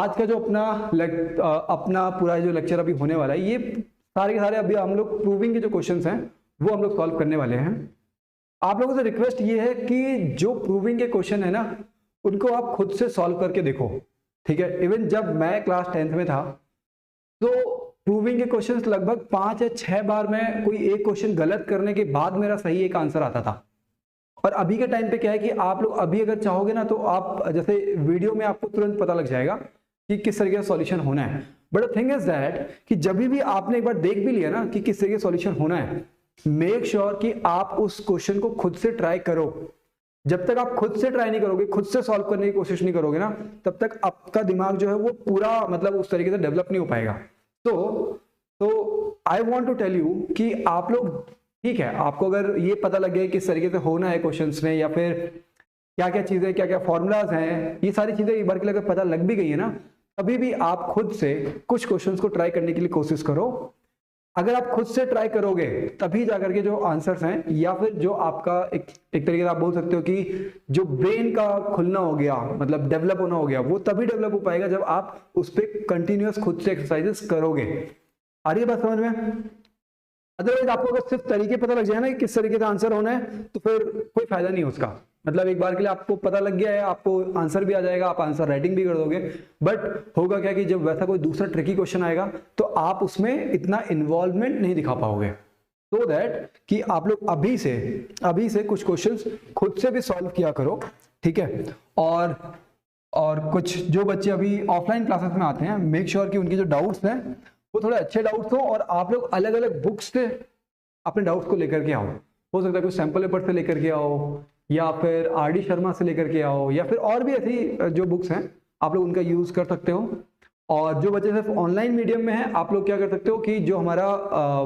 आज का जो अपना पूरा जो लेक्चर अभी होने वाला है, ये सारे के सारे अभी हम लोग प्रूविंग के जो क्वेश्चंस हैं वो हम लोग सॉल्व करने वाले हैं। आप लोगों से रिक्वेस्ट ये है कि जो प्रूविंग के क्वेश्चन है ना, उनको आप खुद से सॉल्व करके देखो, ठीक है। इवन जब मैं क्लास 10th में था तो प्रूविंग के क्वेश्चंस लगभग 5 या 6 बार में कोई एक क्वेश्चन गलत करने के बाद मेरा सही एक आंसर आता था। और अभी के टाइम पे क्या है कि आप लोग अभी अगर चाहोगे ना तो आप जैसे वीडियो में आपको तुरंत पता लग जाएगा कि किस तरीके का सॉल्यूशन होना है। But the thing is that कि जब भी आपने एक बार देख भी लिया ना कि किस तरीके का सॉल्यूशन होना है, मेक श्योर कि आप उस क्वेश्चन को खुद से ट्राई करो। जब तक आप खुद से ट्राई नहीं करोगे, खुद से सॉल्व करने की कोशिश नहीं करोगे ना, तब तक आपका दिमाग जो है वो पूरा मतलब उस तरीके से डेवलप नहीं हो पाएगा। तो I want to tell you कि आप लोग, ठीक है, आपको अगर ये पता लग गया किस तरीके से होना है क्वेश्चंस में, या फिर क्या क्या चीजें, क्या क्या फॉर्मूलाज हैं, ये सारी चीजें एक बार के लिए अगर पता लग भी गई है ना, तभी भी आप खुद से कुछ क्वेश्चंस को ट्राई करने के लिए कोशिश करो। अगर आप खुद से ट्राई करोगे तभी जाकर के जो आंसर्स हैं, या फिर जो आपका एक तरीके से आप बोल सकते हो कि जो ब्रेन का खुलना हो गया, मतलब डेवलप होना हो गया, वो तभी डेवलप हो पाएगा जब आप उस पर कंटिन्यूअस खुद से एक्सरसाइजेस करोगे। आ रही है बात समझ में? अदरवाइज आपको अगर सिर्फ तरीके पता लग जाए ना कि किस तरीके का आंसर होना है, तो फिर कोई फायदा नहीं है उसका। मतलब एक बार के लिए आपको पता लग गया है, आपको आंसर भी आ जाएगा, आप आंसर राइटिंग भी कर दोगे, बट होगा क्या कि जब वैसा कोई दूसरा ट्रिकी क्वेश्चन आएगा तो आप उसमें इतना इन्वॉल्वमेंट नहीं दिखा पाओगे। सो दैट कि आप लोग अभी से कुछ क्वेश्चंस खुद से भी सॉल्व किया करो, ठीक है। और कुछ जो बच्चे अभी ऑफलाइन क्लासेस में आते हैं, मेक श्योर कि उनके जो डाउट्स हैं वो थोड़े अच्छे डाउट्स हो, और आप लोग अलग अलग बुक्स से अपने डाउट्स को लेकर के आओ। हो सकता है कोई सैंपल पेपर से लेकर के आओ, या फिर आर डी शर्मा से लेकर के आओ, या फिर और भी ऐसी जो बुक्स हैं आप लोग उनका यूज कर सकते हो। और जो बच्चे सिर्फ ऑनलाइन मीडियम में हैं, आप लोग क्या कर सकते हो कि जो हमारा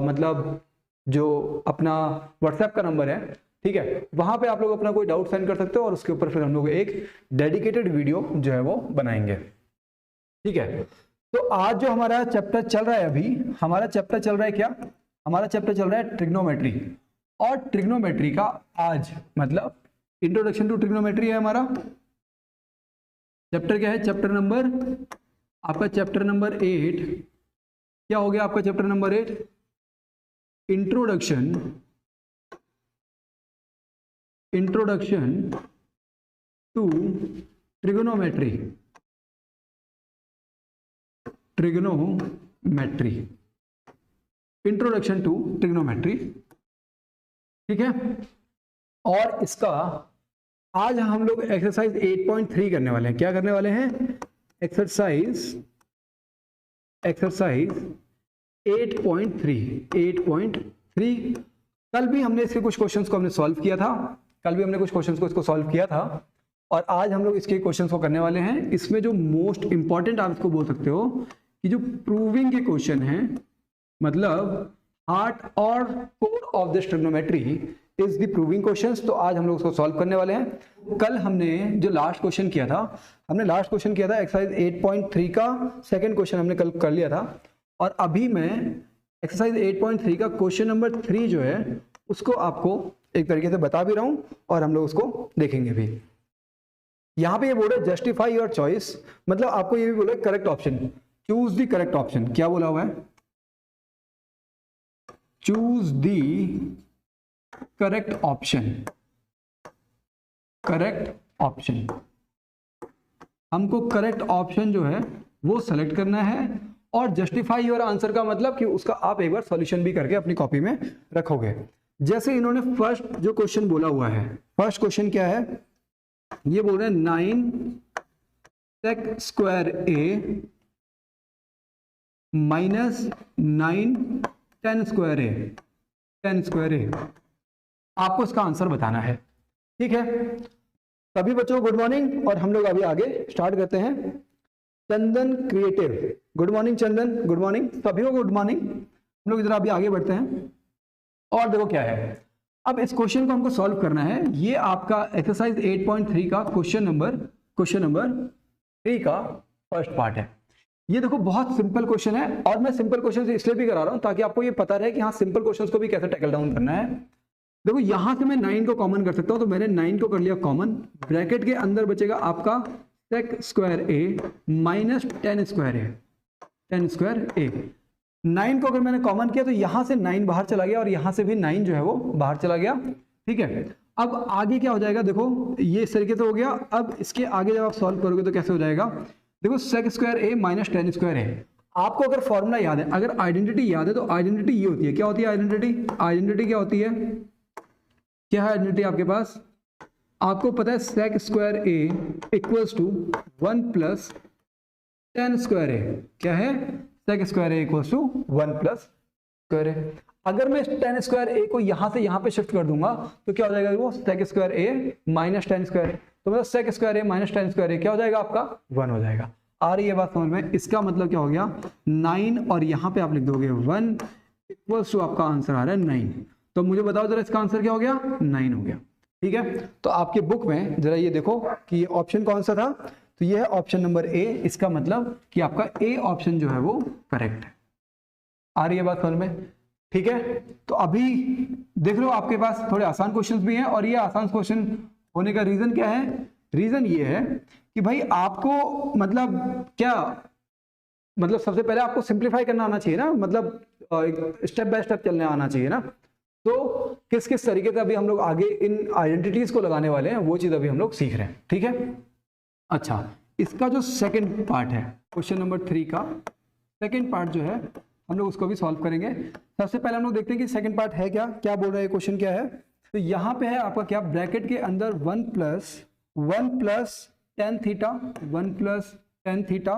मतलब जो अपना व्हाट्सएप का नंबर है, ठीक है, वहां पे आप लोग अपना कोई डाउट सेंड कर सकते हो, और उसके ऊपर फिर हम लोग एक डेडिकेटेड वीडियो जो है वो बनाएंगे, ठीक है। तो आज जो हमारा चैप्टर चल रहा है, अभी हमारा चैप्टर चल रहा है क्या? हमारा चैप्टर चल रहा है ट्रिग्नोमेट्री। और ट्रिग्नोमेट्री का आज मतलब इंट्रोडक्शन टू ट्रिग्नोमेट्री है हमारा चैप्टर। क्या है चैप्टर नंबर आपका? Chapter number 8। क्या हो गया आपका chapter number 8? Introduction to trigonometry. Introduction to trigonometry, ठीक है। और इसका आज हम लोग एक्सरसाइज 8.3 करने वाले हैं। क्या करने वाले हैं? एक्सरसाइज 8.3। कल भी हमने इसके कुछ क्वेश्चंस को हमने सॉल्व किया था, इसको सॉल्व किया था, और आज हम लोग इसके क्वेश्चंस को करने वाले हैं। इसमें जो मोस्ट इंपॉर्टेंट आप इसको बोल सकते हो कि जो प्रूविंग के क्वेश्चन हैं, मतलब हार्ट और core of this trigonometry is the proving questions. तो आज हम लोग उसको सॉल्व करने वाले हैं। कल हमने जो लास्ट क्वेश्चन किया था, एक्सरसाइज 8.3 का सेकंड क्वेश्चन हमने कल कर लिया था, और अभी मैं एक्सरसाइज 8.3 का क्वेश्चन नंबर 3 जो है उसको आपको एक तरीके से बता भी रहा हूं, और हम लोग उसको देखेंगे भी। यहां पे ये बोल रहे जस्टिफाई योर चॉइस, मतलब आपको ये भी बोला correct option, choose the correct option. क्या बोला हुआ है? Choose the correct option. हमको करेक्ट ऑप्शन जो है वो सेलेक्ट करना है, और जस्टिफाई योर आंसर का मतलब कि उसका आप एक बार सॉल्यूशन भी करके अपनी कॉपी में रखोगे। जैसे इन्होंने फर्स्ट जो क्वेश्चन बोला हुआ है, फर्स्ट क्वेश्चन क्या है? ये बोल रहे हैं 9 sec square a minus 9 10 square a। आपको इसका आंसर बताना है, ठीक है। सभी बच्चों को गुड मॉर्निंग, और हम लोग अभी आगे स्टार्ट करते हैं। चंदन क्रिएटिव, गुड मॉर्निंग चंदन, गुड मॉर्निंग सभी को, गुड मॉर्निंग। हम लोग इधर अभी आगे बढ़ते हैं, और देखो क्या है। अब इस क्वेश्चन को हमको सॉल्व करना है। ये आपका एक्सरसाइज 8.3 का क्वेश्चन नंबर 3 का फर्स्ट पार्ट है। ये देखो बहुत सिंपल क्वेश्चन है, और मैं सिंपल क्वेश्चन इसलिए भी करा रहा हूं ताकि आपको ये पता रहे कि हाँ सिंपल क्वेश्चंस को भी कैसे टैकल डाउन करना है। देखो यहां से मैं 9 को कॉमन कर सकता हूं, तो मैंने 9 को कर लिया कॉमन, ब्रैकेट के अंदर बचेगा आपका सेक स्क्वायर ए माइनस टेन स्क्वायर ए, टेन स्क्वायर ए। 9 को अगर मैंने कॉमन किया तो यहां से 9 बाहर चला गया और यहां से भी 9 जो है वो बाहर चला गया, ठीक है। अब आगे क्या हो जाएगा, देखो ये इस तरीके से हो गया। अब इसके आगे जब आप सॉल्व करोगे तो कैसे हो जाएगा, देखो सेक स्क्वायर ए माइनस टेन स्क्वायर ए। आपको अगर फॉर्मूला याद है, अगर आइडेंटिटी याद है तो आइडेंटिटी ये होती है, क्या होती है आइडेंटिटी, आइडेंटिटी क्या होती है, क्या है आइडेंटिटी आपके पास, आपको पता है sec square A equals to 1 plus ten square A, क्या है, sec square A equals to 1 plus square A. अगर मैं टेन स्क्वायर ए को यहां से यहां पे शिफ्ट कर दूंगा तो क्या हो जाएगा, वो सेक स्क्वायर ए माइनस टेन स्क्वायर ए, तो मतलब सेक square A minus ten square A क्या हो जाएगा आपका 1 हो जाएगा। आ रही है बात समझ में, इसका मतलब क्या हो गया 9 और यहां पे आप लिख दोगे 1 इक्वल्स टू आपका आंसर आ रहा है 9। तो मुझे बताओ जरा इसका आंसर क्या हो गया, 9 हो गया, ठीक है। तो आपके बुक में जरा ये देखो कि ऑप्शन कौन सा था, तो ये है ऑप्शन नंबर ए। इसका मतलब कि आपका ए ऑप्शन जो है वो करेक्ट है। आ रही है बात समझ में, ठीक है। तो अभी देख लो आपके पास थोड़े आसान क्वेश्चंस भी हैं, और ये आसान क्वेश्चन होने का रीजन क्या है, रीजन ये है कि भाई आपको मतलब क्या, मतलब सबसे पहले आपको सिंप्लीफाई करना आना चाहिए ना, मतलब स्टेप बाय स्टेप चलने आना चाहिए ना। तो किस किस तरीके से अभी हम लोग आगे इन आइडेंटिटीज को लगाने वाले हैं वो चीज अभी हम लोग सीख रहे हैं, ठीक है। अच्छा, इसका जो सेकंड पार्ट है क्वेश्चन नंबर 3 का सेकंड पार्ट जो है हम लोग उसको भी सॉल्व करेंगे। सबसे पहले हम लोग देखते हैं कि सेकंड पार्ट है क्या, क्या बोल रहा है क्वेश्चन क्या है। तो यहाँ पे है आपका क्या, ब्रैकेट के अंदर 1 plus tan theta, 1 plus tan theta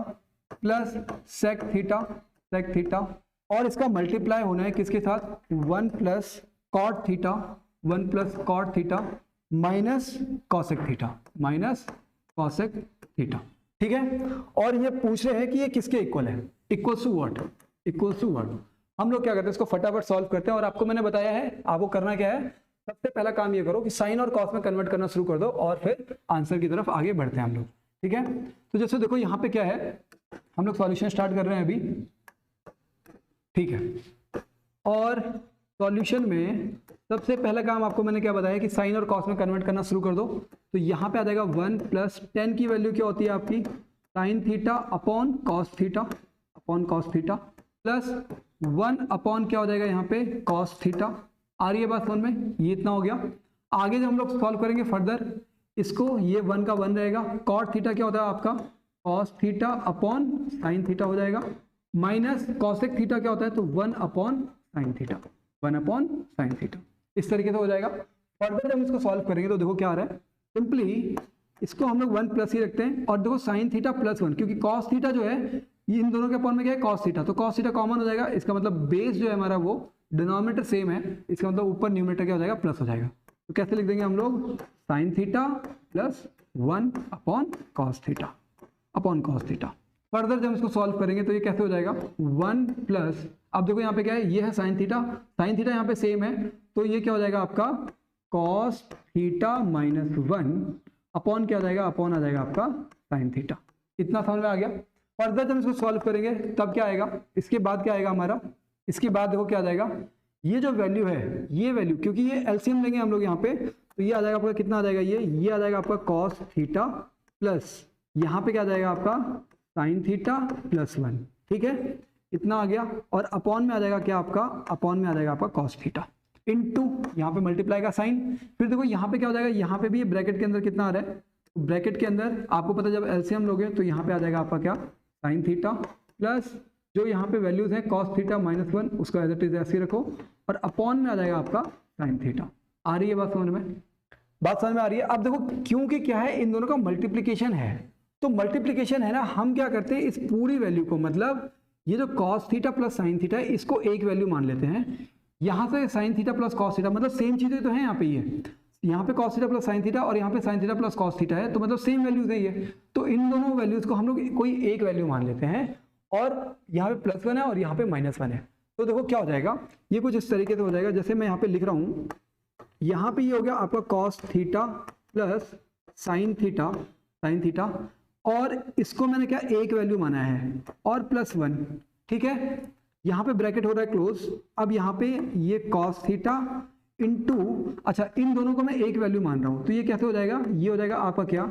plus sec theta, और इसका मल्टीप्लाई होना है किसके साथ, 1 plus cot theta, 1 plus cot theta minus cosec theta, ठीक है। और ये पूछ रहे हैं कि ये किसके इक्वल है, equals to what, equals to what. हम लोग क्या करते हैं, इसको फटाफट सॉल्व करते हैं। और आपको मैंने बताया है आपको करना क्या है, सबसे पहला काम ये करो कि साइन और कॉस में कन्वर्ट करना शुरू कर दो और फिर आंसर की तरफ आगे बढ़ते हैं हम लोग, ठीक है। तो जैसे देखो यहाँ पे क्या है, हम लोग सॉल्यूशन स्टार्ट कर रहे हैं अभी, ठीक है। और सॉल्यूशन में सबसे पहला काम आपको मैंने क्या बताया कि साइन और कॉस में कन्वर्ट करना शुरू कर दो। तो यहाँ पे आ जाएगा 1 प्लस टेन की वैल्यू क्या होती है आपकी, sine theta upon cos theta plus 1 upon क्या हो जाएगा यहाँ पे कॉस थीटा। आ रही है बात समझ में, ये इतना हो गया। आगे जब हम लोग सॉल्व करेंगे फर्दर इसको, ये 1 का 1 रहेगा, कॉट थीटा क्या होता है आपका cos theta upon sine theta हो जाएगा, माइनस कॉसेक थीटा क्या होता है, तो 1 अपॉन साइन थीटा, इस तरीके से हो जाएगा। फर्दर जब हम इसको सॉल्व करेंगे तो देखो क्या आ रहा है, सिंपली इसको हम लोग 1 प्लस ही रखते हैं, और देखो साइन थीटा प्लस 1, क्योंकि कॉस थीटा जो है ये इन दोनों के अपॉन में क्या है कॉस थीटा, तो कॉस थीटा कॉमन हो जाएगा। इसका मतलब बेस जो है हमारा वो डिनोमिनेटर सेम है, इसका मतलब ऊपर न्यूमरेटर क्या हो जाएगा प्लस हो जाएगा। तो कैसे लिख देंगे हम लोग, sine theta plus 1 upon cos theta. Further जब इसको सॉल्व करेंगे तो ये कैसे हो जाएगा 1 प्लस, अब देखो यहाँ पे क्या है, ये है साइन थीटा यहाँ पे सेम है, तो ये क्या हो जाएगा आपका कॉस थीटा माइनस 1 अपॉन क्या हो जाएगा, अपॉन आ जाएगा आपका साइन थीटा। इतना समझ में आ गया। फर्दर जब इसको सॉल्व करेंगे तब क्या आएगा, इसके बाद क्या आएगा हमारा, इसके बाद देखो क्या आ जाएगा, ये जो वैल्यू है, ये वैल्यू क्योंकि ये एलसीएम लेंगे हम लोग यहाँ पे, तो ये आ जाएगा आपका कितना आ जाएगा, ये आ जाएगा आपका कॉस थीटा प्लस यहाँ पे क्या आ जाएगा आपका साइन थीटा प्लस 1, ठीक है, इतना आ गया। और अपॉन में आ जाएगा क्या आपका, अपॉन में आ जाएगा आपका कॉस थीटा इनटू यहाँ पे मल्टीप्लाई का साइन। फिर देखो यहाँ पे क्या हो जाएगा, यहाँ पे भी ब्रैकेट के अंदर कितना आ रहा है, ब्रैकेट के अंदर आपको पता है जब एलसीएम लोगे तो यहाँ पे आ जाएगा आपका क्या साइन थीटा प्लस जो यहाँ पे वैल्यूज हैं कॉस थीटा माइनस 1, उसका एज इट इज ऐसे रखो, और अपॉन में आ जाएगा आपका साइन थीटा। आ रही है बात समझ में, बात समझ में आ रही है। अब देखो क्योंकि क्या है, इन दोनों का मल्टीप्लीकेशन है, तो मल्टीप्लीकेशन है ना, हम क्या करते हैं इस पूरी वैल्यू को, मतलब ये जो cos theta plus sine theta है इसको एक वैल्यू मान लेते हैं, यहाँ से sine theta plus cos theta, मतलब सेम चीजें तो है यहाँ पे, ये यहाँ पे cos theta plus sine theta और यहाँ पे sine theta plus cos theta है, तो मतलब सेम वैल्यूज है ये, तो इन दोनों वैल्यूज को हम लोग कोई एक वैल्यू मान लेते हैं, और यहाँ पे +1 है और यहाँ पे -1 है। तो देखो क्या हो जाएगा, ये कुछ इस तरीके से हो जाएगा, जैसे मैं यहाँ पे लिख रहा हूँ, यहाँ पे ये हो गया आपका cos theta plus sine theta, और इसको मैंने क्या एक वैल्यू माना है और +1, ठीक है, यहाँ पे ब्रैकेट हो रहा है क्लोज। अब यहाँ पे ये cos थीटा इंटू, अच्छा इन दोनों को मैं एक वैल्यू मान रहा हूँ, तो ये कैसे हो जाएगा, ये हो जाएगा आपका क्या,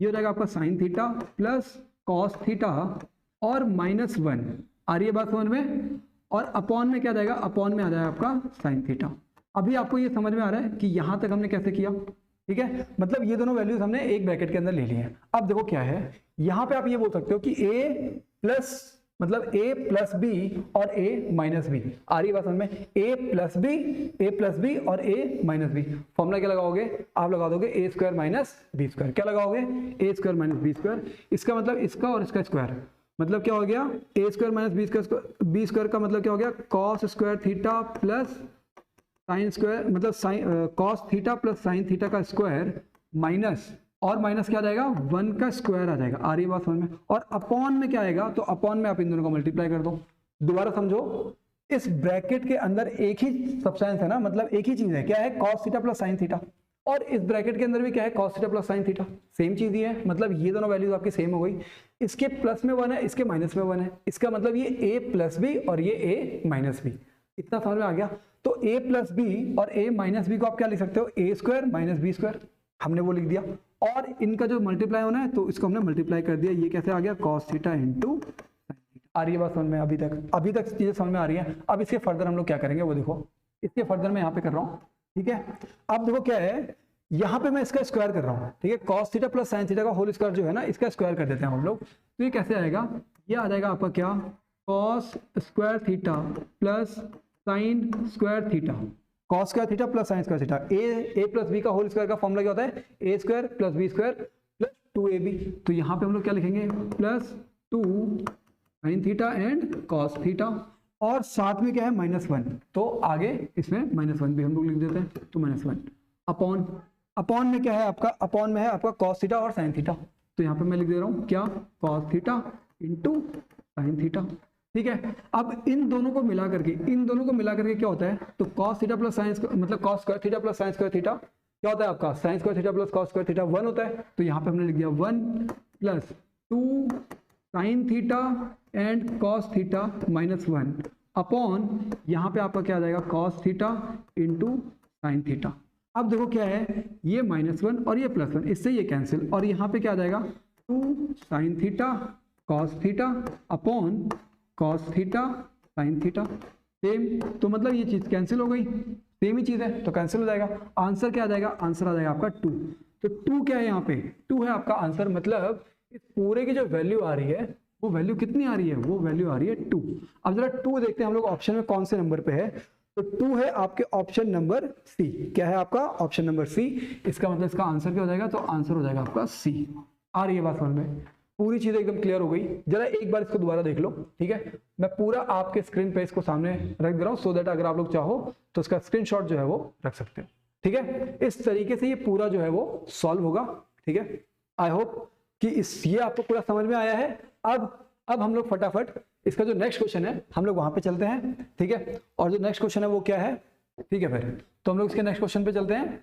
ये हो जाएगा आपका sine theta plus cos theta और -1, आ रही है बात समझ में, और अपॉन में क्या जाएगा, अपॉन में आ जाएगा आपका साइन थीटा। अभी आपको ये समझ में आ रहा है कि यहां तक हमने कैसे किया, ठीक है, मतलब ये दोनों वैल्यूज हमने एक ब्रैकेट के अंदर ले ली हैं। अब देखो क्या है, यहां पे आप ये बोल सकते हो कि a प्लस मतलब a प्लस बी और a माइनस बी, आ रही है बात समझ में, a प्लस बी और a माइनस बी। फॉर्मूला क्या लगाओगे, आप लगा दोगे a square minus B square. क्या लगाओगे, a square minus B square. इसका मतलब इसका और इसका स्क्वायर, मतलब क्या हो गया, a square minus B square का मतलब क्या हो गया, cos square theta plus sine square, मतलब cos theta plus sine theta का स्क्वायर माइनस, और माइनस क्या आ जाएगा, 1 का स्क्वायर आ जाएगा, आ रही है बात समझ में, और अपॉन में क्या आएगा, तो अपॉन में आप इन दोनों को मल्टीप्लाई कर दो। दोबारा समझो, इस ब्रैकेट के अंदर एक ही सब्सटेंस है ना, मतलब एक ही चीज है, क्या है, cos theta plus sine theta, और इस ब्रैकेट के अंदर भी क्या है, cos theta plus sine theta, same चीज ही है, मतलब ये दोनों वैल्यूज आपकी सेम हो गई। इसके प्लस में 1 है, इसके माइनस में 1 है, इसका मतलब ये a प्लस बी और ये a माइनस बी। इतना समझ में आ गया। तो a प्लस बी और a माइनस बी को आप क्या लिख सकते हो, a square minus B square, हमने वो लिख दिया, और इनका जो मल्टीप्लाई होना है तो इसको हमने मल्टीप्लाई कर दिया। ये कैसे आ गया, कॉस थीटा इंटू, आ रही है बात समझ में, अभी तक चीजें समझ में आ रही है। अब इसके फर्दर हम लोग क्या करेंगे वो देखो, इसके फर्दर मैं यहाँ पे कर रहा हूँ, ठीक है। अब देखो क्या है, यहाँ पे मैं इसका स्क्वायर कर रहा हूँ, ठीक है, cos theta plus sine theta का होल स्क्वायर जो है ना, इसका स्क्वायर कर देते हैं हम लोग। तो ये कैसे आएगा, ये आ जाएगा आपका क्या, cos square theta plus sine square theta, cos square theta plus sine square theta. A plus B का होल स्क्वायर का फॉर्मूला क्या होता है, A square plus B square plus 2ab। तो यहाँ पे हम लोग क्या लिखेंगे, plus 2 sine theta and cos theta, और साथ में क्या है, -1, तो आगे इसमें -1 भी हम लोग लिख देते हैं, तो -1 अपॉन में क्या है आपका, अपॉन में है आपका कॉस थीटा और साइन थीटा। तो यहाँ पे मैं लिख दे रहा हूँ क्या, cos theta into sine theta, ठीक है। अब इन दोनों को मिला करके क्या होता है, तो cos थीटा प्लस साइन मतलब cos square theta plus sine square theta क्या होता है आपका, sign square theta plus cos square theta 1 होता है। तो यहाँ पे हमने लिख दिया 1 plus 2 sine theta and cos theta -1 upon, यहाँ पे आपका क्या आ जाएगा, cos theta into sine theta. अब देखो क्या है, ये -1 और ये +1, इससे ये कैंसिल, और यहाँ पे क्या आ जाएगा, 2 sine theta cos theta upon cos theta sine theta, same. तो मतलब ये चीज कैंसिल हो गई, सेम ही चीज है तो कैंसिल हो जाएगा। आंसर क्या आ जाएगा, आंसर आ जाएगा आपका 2। तो 2 क्या है, यहाँ पे 2 है आपका आंसर, मतलब इस पूरे की जो वैल्यू आ रही है वो वैल्यू कितनी आ रही है, वो वैल्यू आ रही है 2। अब जरा 2 देखते हैं हम लोग ऑप्शन में कौन से नंबर पे है, तो 2 है आपके ऑप्शन नंबर सी। क्या है आपका ऑप्शन नंबर सी, इसका मतलब इसका आंसर क्या हो जाएगा, तो आंसर हो जाएगा आपका सी। आ रही है बात समझ में, पूरी चीज एकदम क्लियर हो गई। जरा एक बार इसको दोबारा देख लो, ठीक है, मैं पूरा आपके स्क्रीन पे इसको सामने रख दे रहा हूँ, सो दैट अगर आप लोग चाहो तो इसका स्क्रीनशॉट जो है वो रख सकते हो, ठीक है। इस तरीके से ये पूरा जो है वो सॉल्व होगा, ठीक है। आई होप कि ये आपको पूरा समझ में आया है। अब हम लोग फटाफट इसका जो नेक्स्ट क्वेश्चन है हम लोग वहां पे चलते हैं, ठीक है। और जो नेक्स्ट क्वेश्चन है वो क्या है, ठीक है, फिर तो हम लोग इसके नेक्स्ट क्वेश्चन पे चलते हैं।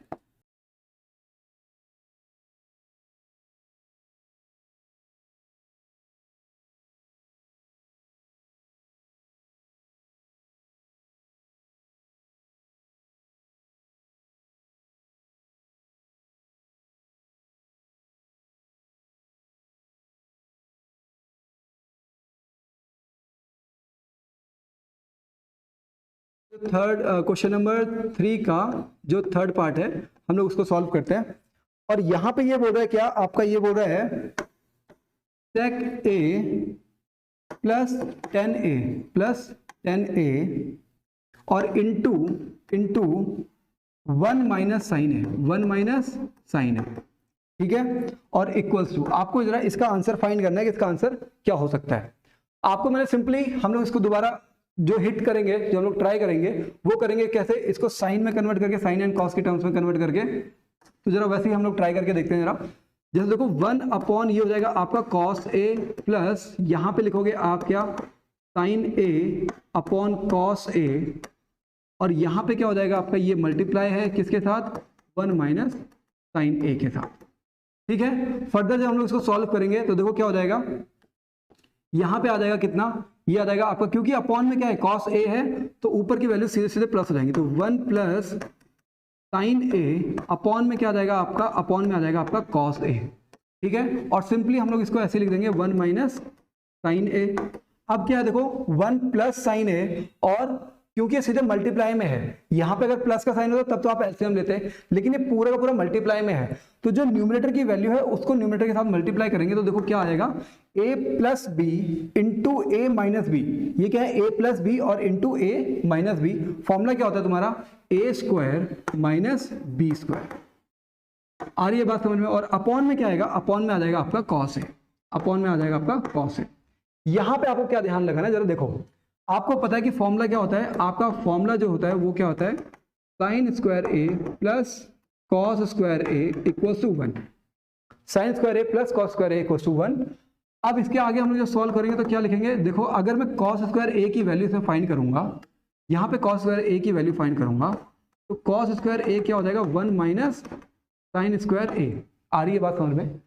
थर्ड क्वेश्चन नंबर 3 का जो थर्ड पार्ट है हम लोग उसको सॉल्व करते हैं। और यहां पे ये बोल रहा है क्या, आपका ये बोल रहा है sec a प्लस 10a और इंटू 1 माइनस साइन है, ठीक है, और इक्वल्स टू, आपको जरा इसका आंसर फाइंड करना है कि इसका आंसर क्या हो सकता है। आपको मैंने सिंपली, हम लोग इसको दोबारा जो हिट करेंगे, जो हम लोग ट्राई करेंगे वो करेंगे कैसे, इसको साइन में कन्वर्ट करके, साइन एंड कॉस के टर्म्स में कन्वर्ट करके। तो जरा वैसे ही हम लोग ट्राई करके देखते हैं। जरा जैसे देखो 1 अपॉन ये हो जाएगा आपका cos a प्लस यहाँ पे लिखोगे आप क्या, sin a upon cos a, और यहाँ पे क्या हो जाएगा आपका, ये मल्टीप्लाई है किसके साथ, 1 माइनस sin a के साथ, ठीक है। फर्दर जब हम लोग इसको सॉल्व करेंगे तो देखो क्या हो जाएगा, यहाँ पे आ जाएगा कितना, ये आ जाएगा आपका, क्योंकि अपॉन में क्या है, cos a है तो ऊपर की वैल्यू सीधे सीधे प्लस हो जाएंगे, तो 1 प्लस साइन a अपॉन में क्या आ जाएगा आपका, अपॉन में आ जाएगा आपका cos a, ठीक है, और सिंपली हम लोग इसको ऐसे लिख देंगे 1 माइनस साइन ए। अब क्या है देखो 1 प्लस साइन ए, और क्योंकि ये सीधे मल्टीप्लाई में है, यहां पे अगर प्लस का साइन होता तब तो आप एलसीएम लेते हैं, लेकिन ये पूरा का पूरा मल्टीप्लाई में है, तो जो न्यूमरेटर की वैल्यू है उसको न्यूमरेटर के साथ मल्टीप्लाई करेंगे तो देखो क्या आएगा, a plus B into A minus B. ये क्या है, a प्लस बी और into A minus B. Formula क्या होता है तुम्हारा, A square minus B square. आ रही है बात समझ में। और अपॉन में क्या आएगा, अपॉन में आ जाएगा आपका कॉस ए, अपॉन में आ जाएगा आपका कॉस ए। यहां पे आपको क्या ध्यान रखना है जरा देखो, आपको पता है कि फॉर्मूला क्या होता है, आपका फॉर्मूला जो होता है वो क्या होता है, sine square A plus cos square A equals to 1। Sine square A plus cos square A equals to 1। अब इसके आगे हम लोग जो सॉल्व करेंगे तो क्या लिखेंगे, देखो अगर मैं कॉस स्क्वायर ए की वैल्यू से फाइंड करूंगा, यहाँ पे कॉस स्क्वायर ए की वैल्यू फाइंड करूंगा, तो कॉस स्क्वायर ए क्या हो जाएगा, 1 माइनस साइन स्क्वायर ए। आ रही है बात समझ में।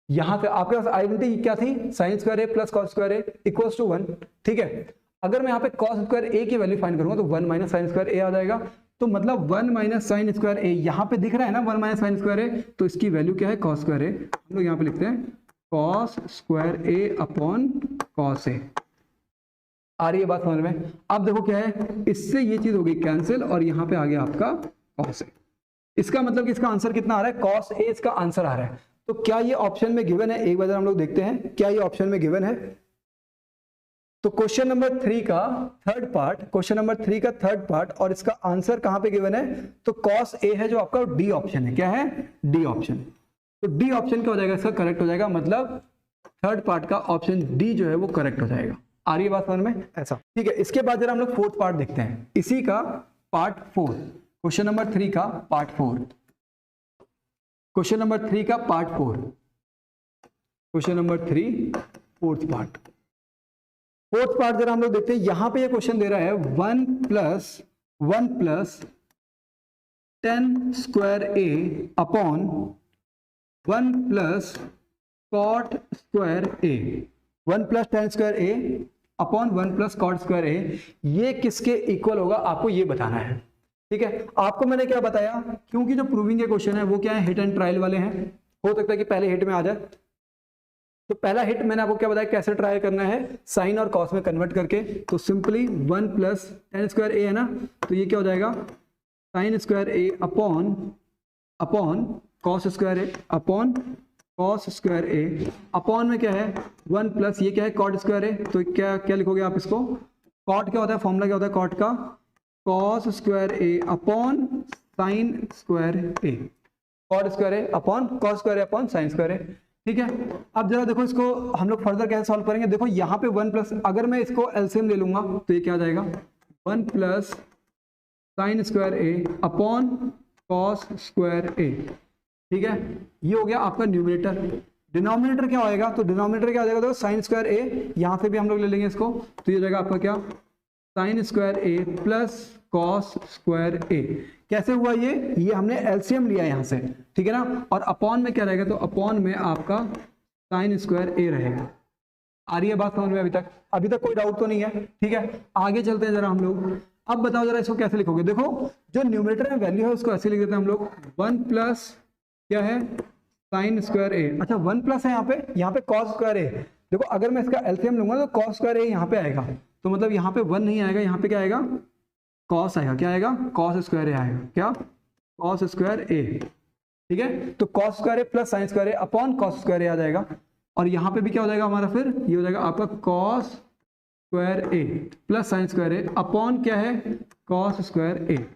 यहाँ पे आपके पास आइडेंटिटी क्या थी, sine square A plus cos square A equals to 1। ठीक है, अगर मैं यहाँ पे कॉस स्क्वायर ए की वैल्यू फाइंड करूंगा तो 1 माइनस साइन स्क्वायर ए आ जाएगा। तो मतलब 1 माइनस साइन स्क्वायर ए यहाँ पे दिख रहा है ना, 1 माइनस साइन स्क्वायर ए, तो इसकी वैल्यू क्या है, कॉस स्क्वायर ए। हम लोग यहाँ पे लिखते हैं cos square A upon cos A. आ रही है बात समझ में। अब देखो क्या है, इससे ये चीज हो गई कैंसिल, और यहाँ पे आ गया आपका कॉस ए। इसका मतलब कि इसका आंसर कितना आ रहा है, कॉस ए इसका आंसर आ रहा है। तो क्या ये ऑप्शन में गिवन है, एक बार हम लोग देखते हैं क्या ये ऑप्शन में गिवन है। तो क्वेश्चन नंबर 3 का थर्ड पार्ट, क्वेश्चन नंबर 3 का थर्ड पार्ट, और इसका आंसर कहां पे गिवन है, तो कॉस ए है जो आपका डी ऑप्शन है। क्या है, डी ऑप्शन। तो डी ऑप्शन क्या हो जाएगा, इसका करेक्ट हो जाएगा, मतलब थर्ड पार्ट का ऑप्शन डी जो है वो करेक्ट हो जाएगा। आ रही है बात समझ में, ऐसा। ठीक है, इसके बाद जरा हम लोग फोर्थ पार्ट देखते हैं, इसी का पार्ट 4, क्वेश्चन नंबर 3 का पार्ट 4, क्वेश्चन नंबर 3 का part 4, question number 3 fourth part. Fourth part जरा हम लोग देखते हैं। यहां पे ये क्वेश्चन दे रहा है 1 plus 10 square A upon 1 plus cot square A. 1 plus 10 square A upon 1 plus cot square ए, ये किसके इक्वल होगा आपको ये बताना है। ठीक है, आपको मैंने क्या बताया, क्योंकि जो प्रूविंग के क्वेश्चन है वो क्या है, हिट एंड ट्रायल वाले हैं। हो सकता है कि पहले हिट में आ जाए, तो पहला हिट मैंने आपको क्या बताया कैसे ट्राई करना है, साइन और कॉस में कन्वर्ट करके। तो सिंपली 1 प्लस 10 स्क्वायर ए है ना, तो ये क्या हो जाएगा, sign square A upon cos square A upon cos square A. Upon में क्या है 1 प्लस ये क्या है कॉट स्क्वायर ए। तो क्या क्या लिखोगे आप इसको, कॉट क्या होता है, फॉर्मूला क्या होता है कॉट का, cos square A upon sine square A. Cot square A upon cos square A upon sine square ए। ठीक है, अब जरा देखो इसको हम लोग फर्दर कैसे सॉल्व करेंगे। देखो यहाँ पे 1 प्लस, अगर मैं इसको एलसीएम ले लूंगा तो ये क्या आ जाएगा, 1 plus sine square A upon cos square ए। ठीक है, ये हो गया आपका न्यूमरेटर। डिनोमिनेटर क्या होएगा, तो डिनोमिनेटर क्या आ जाएगा, देखो साइन स्क्वायर ए, यहाँ से भी हम लोग ले लेंगे इसको, तो ये हो जाएगा आपका क्या, sign square A plus cos square ए। कैसे हुआ ये हमने एलसीएम लिया यहाँ से, ठीक है ना। और अपॉन में क्या रहेगा, तो अपॉन में आपका साइन स्क्वायर ए रहेगा। आ रही है बात समझ में अभी तक कोई डाउट तो नहीं है। ठीक है, आगे चलते हैं जरा हम लोग। अब बताओ जरा इसको कैसे लिखोगे। देखो जो न्यूमरेटर में वैल्यू है उसको ऐसे लिख देते हैं हम लोग, 1 प्लस क्या है साइन स्क्वायर ए। अच्छा 1 प्लस है यहाँ पे कॉस स्क्वायर ए। देखो अगर मैं इसका एलसीएम लूंगा तो कॉस स्क्वायर ए यहाँ पे आएगा, तो मतलब यहाँ पे 1 नहीं आएगा, यहाँ पे क्या आएगा, कॉस आएगा। क्या आएगा, कॉस स्क्वायर ए आएगा। क्या, कॉस स्क्वायर ए। ठीक है, तो cos square A plus sine square A upon cos square ए आ जाएगा। और यहाँ पे भी क्या हो जाएगा हमारा, फिर ये हो जाएगा आपका cos square A plus sine square A upon क्या है, कॉस स्क्वायर ए।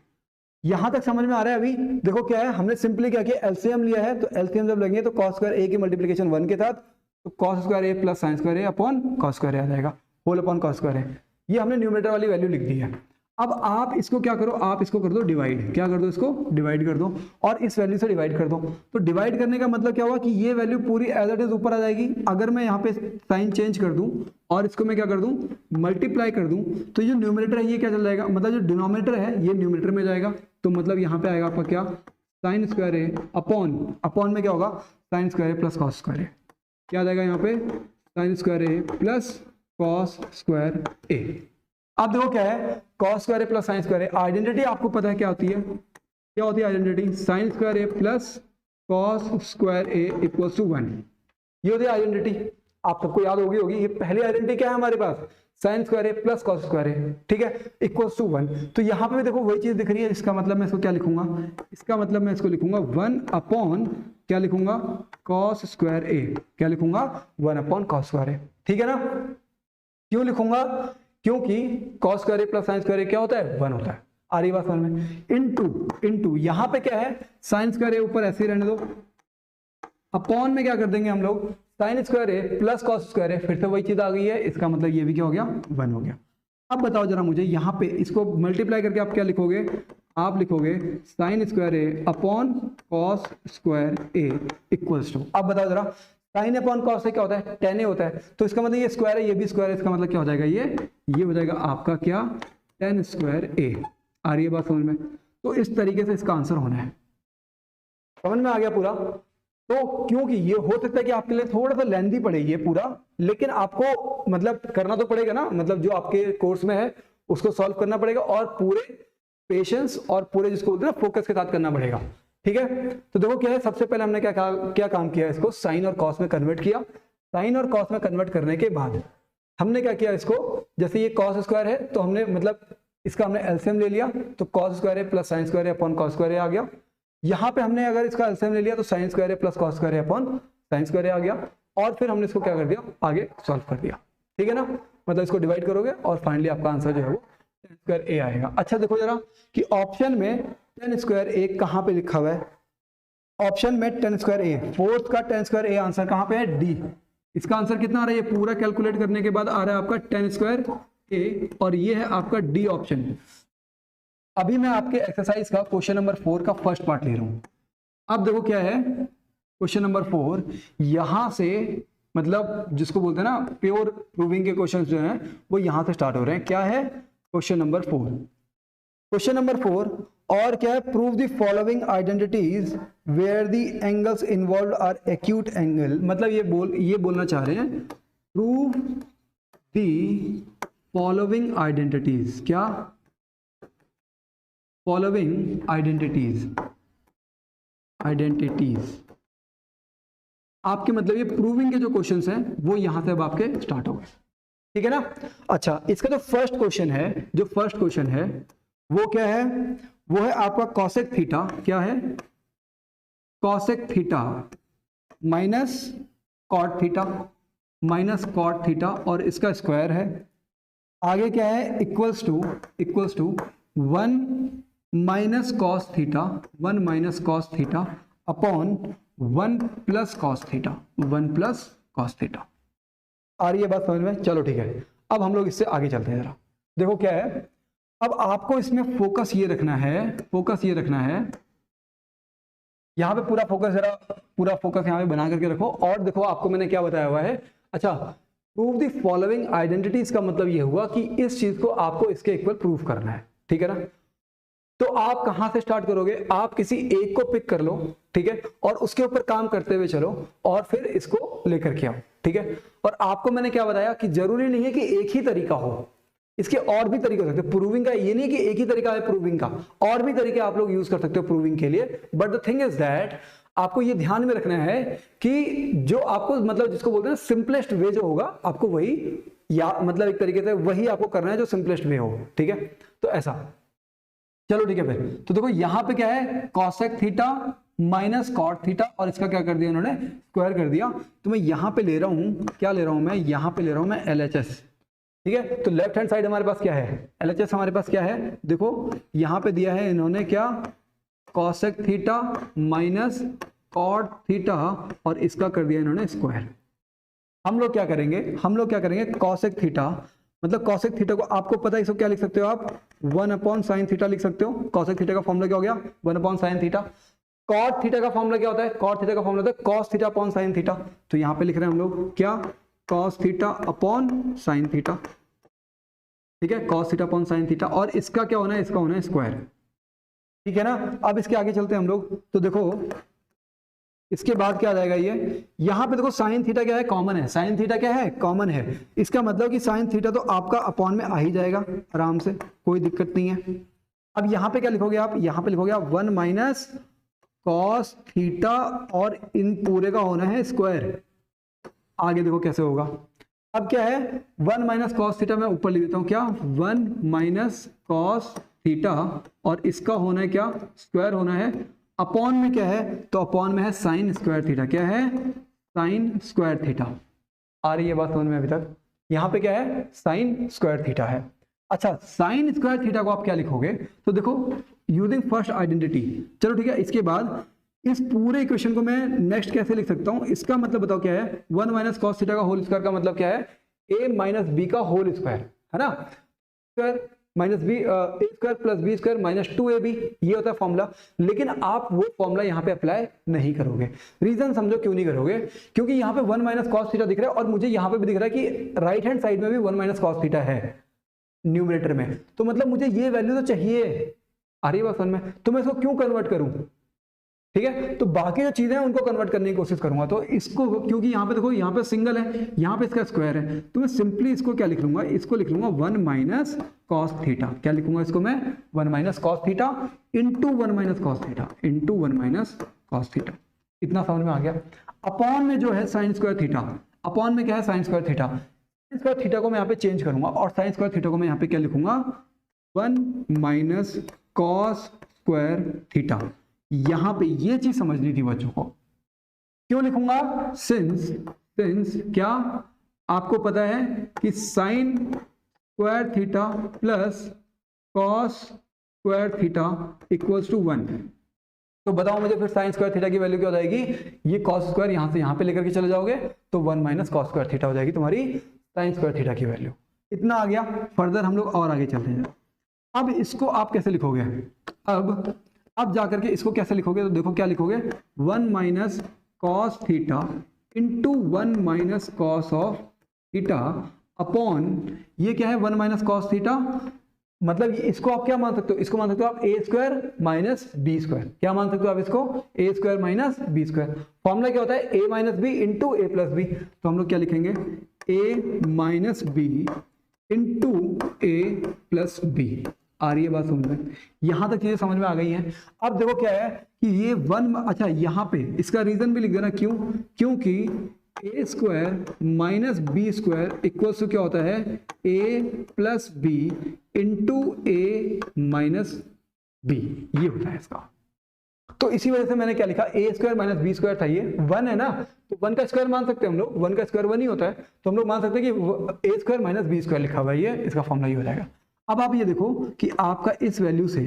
यहां तक समझ में आ रहा है। अभी देखो क्या है, हमने सिंपली क्या किया, एलसीएम लिया है, तो एलसीएम जब लेंगे तो कॉस स्क्वायर ए की मल्टीप्लिकेशन 1 के साथ, तो cos square A plus sine square A upon cos square ए आ जाएगा, होल अपॉन कॉस स्क्वायर ए। ये हमने न्यूमरेटर वाली वैल्यू लिख दी है। अब आप इसको क्या करो, आप इसको कर दो डिवाइड। क्या कर दो, इसको डिवाइड कर दो और इस वैल्यू से डिवाइड कर दो। तो डिवाइड करने का मतलब क्या हुआ कि ये वैल्यू पूरी एज इट इज ऊपर आ जाएगी। अगर मैं यहाँ पे साइन चेंज कर दूं और इसको मैं क्या कर दूं, मल्टीप्लाई कर दूं, तो जो न्यूमरेटर है ये क्या चल जाएगा, मतलब जो डिनोमिनेटर है ये न्यूमरेटर में जाएगा। तो मतलब यहाँ पे आएगा आपका क्या, साइन स्क्वायर ए अपॉन में क्या होगा, sine square A plus cos square A. क्या आ जाएगा यहाँ पे, sine square A plus cos square A. अब देखो क्या है, cos square A plus sine square A. Identity आपको पता है क्या होती है, क्या होती है identity, sine square A plus cos square A equals to 1। ये होती है आइडेंटिटी, आप सबको याद होगी। ये पहली आइडेंटिटी क्या है हमारे पास, sign square A plus cos square ए, ठीक है, इक्वल्स टू 1। तो यहाँ पे भी देखो वही चीज दिख रही है, इसका मतलब मैं इसको क्या लिखूंगा, इसका मतलब मैं इसको लिखूंगा 1 अपॉन क्या लिखूंगा, कॉस स्क्वायर ए, क्या लिखूंगा 1 अपॉन कॉस स्क्वायर ए, ठीक है ना। क्यों लिखूंगा, क्योंकि cos square A plus sine square A क्या होता है, 1 होता है। आ रही बात समझ में, इनटू यहाँ पे क्या है, साइन स्क्वायर ए ऊपर ऐसे ही रहने दो, अपॉन में क्या कर देंगे हम लोग, sign square A plus cos square ए, फिर से वही चीज आ गई है, इसका मतलब ये भी क्या हो गया, 1 हो गया। अब बताओ जरा मुझे, यहाँ पे इसको मल्टीप्लाई करके आप क्या लिखोगे, आप लिखोगे sine square A upon cos square A equals to, अब बताओ जरा, साइन अपॉन कॉस से क्या होता है, tan a होता है, तो इसका मतलब ये स्क्वायर है, ये भी स्क्वायर है, इसका मतलब क्या हो जाएगा, ये हो जाएगा आपका क्या, tan स्क्वायर ए। आ रही है बात समझ में। तो इस तरीके से इसका आंसर होना है, समझ में आ गया पूरा। तो क्योंकि ये हो सकता है कि आपके लिए थोड़ा सा लेंथी पड़े ये पूरा, लेकिन आपको मतलब करना तो पड़ेगा ना, मतलब जो आपके कोर्स में है उसको सॉल्व करना पड़ेगा, और पूरे पेशेंस और पूरे जिसको बोलते हैं ना फोकस के साथ करना पड़ेगा, ठीक है। तो देखो क्या है, सबसे पहले हमने क्या काम किया, इसको साइन और कॉस में कन्वर्ट किया। साइन और कॉस में कन्वर्ट करने के बाद हमने क्या किया, इसको जैसे ये कॉस स्क्वायर है तो हमने मतलब इसका हमने एलसीएम ले लिया, तो कॉस स्क्वायर है प्लस साइन स्क्वायर है अपॉन कॉस स्क्वायर आ गया। यहाँ पे हमने अगर इसका एलसीएम ले लिया तो साइन स्क्वायर है प्लस कॉस स्क्वायर है अपॉन साइन स्क्वायर आ गया, और फिर हमने इसको क्या कर दिया, आगे सॉल्व कर दिया, ठीक है ना। मतलब इसको डिवाइड करोगे और फाइनली आपका आंसर जो है वो tan स्क्वायर ए आएगा। अच्छा देखो जरा कि ऑप्शन में tan स्क्वायर ए कहाँ पे लिखा हुआ है, ऑप्शन में tan स्क्वायर ए, फोर्थ का tan स्क्वायर ए आंसर कहाँ पे है, डी। इसका आंसर कितना आ रहा है, ये पूरा कैलकुलेट करने के बाद आ रहा है आपका tan स्क्वायर ए, और ये है आपका डी ऑप्शन। अभी मैं आपके एक्सरसाइज का क्वेश्चन नंबर 4 का फर्स्ट पार्ट ले रहा हूं। अब देखो क्या है क्वेश्चन नंबर 4, यहां से मतलब जिसको बोलते हैं ना प्योर प्रूविंग के क्वेश्चंस जो हैं वो यहां से स्टार्ट हो रहे हैं। क्या है क्वेश्चन नंबर 4, क्वेश्चन नंबर 4 और क्या है, prove the following identities where the angles involved are acute angle. मतलब ये बोलना चाह रहे हैं, प्रूव द फॉलोइंग आइडेंटिटीज, क्या, फॉलोइंग आइडेंटिटीज आपके मतलब ये प्रूविंग के जो क्वेश्चंस हैं वो यहां से अब आपके स्टार्ट हो गए, ठीक है ना। अच्छा इसका जो फर्स्ट क्वेश्चन है वो क्या है, वो है आपका कॉसेक थीटा, क्या है, cosec theta minus cot theta और इसका स्क्वायर है। आगे क्या है, equals to 1 minus cos theta upon 1 plus cos theta, आ रही है बात समझ में। चलो ठीक है, अब हम लोग इससे आगे चलते हैं। जरा देखो क्या है, अब आपको इसमें फोकस ये रखना है, यहाँ पे पूरा फोकस यहाँ पे बना करके रखो। और देखो आपको मैंने क्या बताया हुआ है, अच्छा प्रूव द फॉलोइंग आइडेंटिटीज का मतलब ये हुआ कि इस चीज को आपको इसके इक्वल प्रूव करना है, ठीक है ना। तो आप कहां से स्टार्ट करोगे, आप किसी एक को पिक कर लो, ठीक है, और उसके ऊपर काम करते हुए चलो और फिर इसको लेकर के आओ, ठीक है। और आपको मैंने क्या बताया कि जरूरी नहीं है कि एक ही तरीका हो, इसके और भी तरीके हो सकते हैं प्रूविंग का। ये नहीं कि एक ही तरीका है प्रूविंग का, और भी तरीके आप लोग यूज कर सकते हो प्रूविंग के लिए। But the thing is that आपको ये ध्यान में रखना है कि जो आपको मतलब जिसको बोलते हैं सिंपलेस्ट वे जो होगा आपको वही, या मतलब एक तरीके से वही आपको करना है जो सिंपलेस्ट वे हो, ठीक है। तो ऐसा, चलो ठीक है फिर। तो देखो यहां पे क्या है, cosec theta minus cot theta, और इसका क्या कर दिया इन्होंने, स्क्वायर कर दिया। तो मैं यहां पे ले रहा हूं, क्या ले रहा हूं मैं, यहां पे ले रहा हूं मैं LHS, ठीक है। तो लेफ्ट हैंड साइड हमारे पास क्या है, LHS हमारे पास क्या है, देखो यहां पे दिया है इन्होंने क्या, cosec theta minus cot theta, और इसका कर दिया इन्होंने स्क्वायर। हम लोग क्या करेंगे, कॉसेक थीटा मतलब कॉसेक थीटा को आपको पता है इसको क्या लिख सकते हो आप, 1 अपॉन साइन थीटा लिख सकते हो। कॉसेक थीटा का फॉर्मूला क्या हो गया, 1 upon sine theta. Cot theta का फॉर्मूला क्या होता है, कॉट थीटा का फॉर्मूला होता है cos theta upon sine theta. तो यहां पे लिख रहे हैं हम लोग क्या, cos theta upon sine theta, ठीक है, cos theta upon sine theta, और इसका क्या होना है, इसका होना है स्क्वायर, ठीक है ना। अब इसके आगे चलते हैं हम लोग। तो देखो इसके बाद क्या आ जाएगा, ये यहां पे देखो साइन थीटा क्या है, कॉमन है, साइन थीटा क्या है, कॉमन है। इसका मतलब कि साइन थीटा तो आपका अपॉन में आ ही जाएगा आराम से, कोई दिक्कत नहीं है। अब यहां पे क्या लिखोगे आप, यहां पे लिखोगे आप 1 माइनस कॉस थीटा, और इन पूरे का होना है स्क्वायर, आगे देखो कैसे होगा। अब क्या है 1 माइनस कॉस थीटा, मैं ऊपर लिख देता हूँ क्या 1 माइनस कॉस थीटा, और इसका होना है क्या स्क्वायर होना है, अपॉन में क्या है तो अपॉन में है साइन स्क्वायर थीटा, क्या है साइन स्क्वायर थीटा। आ रही है बात समझ में अभी तक? यहाँ पे क्या है साइन स्क्वायर थीटा है। अच्छा साइन स्क्वायर थीटा को आप क्या लिखोगे, तो देखो यूजिंग फर्स्ट आइडेंटिटी, चलो ठीक है। इसके बाद इस पूरे इक्वेशन को मैं नेक्स्ट कैसे लिख सकता हूं, इसका मतलब बताओ क्या है 1 माइनस कॉस थीटा का होल स्क्वायर का मतलब क्या है a माइनस बी का होल स्क्वायर, है ना, square minus B A square plus B square minus 2ab, ये होता है फॉर्मूला। लेकिन आप वो फॉर्मूला यहाँ पे अप्लाई नहीं करोगे। रीजन समझो क्यों नहीं करोगे, क्योंकि यहाँ पे 1 माइनस कॉस थीटा दिख रहा है और मुझे यहाँ पे भी दिख रहा है कि राइट हैंड साइड में भी 1 माइनस कॉस थीटा है न्यूमरेटर में, तो मतलब मुझे ये वैल्यू तो चाहिए। आ रही है बात समझ में? तो मैं इसको क्यों कन्वर्ट करूं, ठीक है, तो बाकी जो चीजें हैं उनको कन्वर्ट करने की कोशिश करूंगा। तो इसको क्योंकि यहाँ पे देखो यहाँ पे सिंगल है, यहाँ पे इसका स्क्वायर है, तो मैं सिंपली इसको क्या लिख लूंगा, इसको लिख लूंगा 1 माइनस कॉस थीटा। क्या लिखूंगा इसको मैं 1 minus cos theta into 1 minus cos theta into 1 minus cos theta. इतना समझ में आ गया। अपॉन में जो है साइन स्क्वायर थीटा, अपॉन में क्या है sine square theta, sign square theta को मैं यहाँ पे चेंज करूंगा और साइन स्क्वायर थीटा को मैं यहाँ पे क्या लिखूंगा 1 माइनस कॉस स्क्वायर थीटा। यहां पे ये चीज समझनी थी बच्चों को। क्यों लिखूंगा, सिंस क्या आपको पता है कि sine square theta plus cos square theta equals to 1। तो बताओ मुझे फिर साइन स्क्वायर थीटा की वैल्यू क्या हो जाएगी, ये कॉस स्क्वायर यहां से यहां पे लेकर के चले जाओगे तो 1 माइनस कॉस स्क्वायर थीटा हो जाएगी तुम्हारी साइन स्क्वायर थीटा की वैल्यू। इतना आ गया। फर्दर हम लोग और आगे चलते हैं। अब इसको आप कैसे लिखोगे, अब जाकर के इसको कैसे लिखोगे, तो देखो क्या लिखोगे 1 minus cos theta into 1 minus cos of theta upon ये क्या है 1 माइनस कॉस थीटा, मतलब इसको आप क्या मान सकते हो, इसको मान सकते हो आप A square minus B square. क्या मान सकते हो आप इसको A square minus B square. Formula क्या होता है A minus B into A plus B. तो हम लोग क्या लिखेंगे A minus B into A plus B. आ रही है बात समझ में? यहां तक चीजें समझ में आ गई हैं। अब देखो क्या है कि ये 1, अच्छा यहाँ पे इसका रीजन भी लिख देना, क्यों, क्योंकि A square minus B square equals to क्या होता है A plus B into A minus B, ये होता है इसका। तो इसी वजह से मैंने क्या लिखा ए स्क्वायर माइनस बी स्क्वायर था, ये 1 है ना, तो 1 का स्क्वायर मान सकते हैं हम लोग, 1 का स्क्वायर 1 ही होता है, तो हम लोग मान सकते हैं कि ए स्क्वायर माइनस बी स्क्वायर लिखा हुआ है, ये इसका फॉर्मूला ये हो जाएगा। अब आप ये देखो कि आपका इस वैल्यू से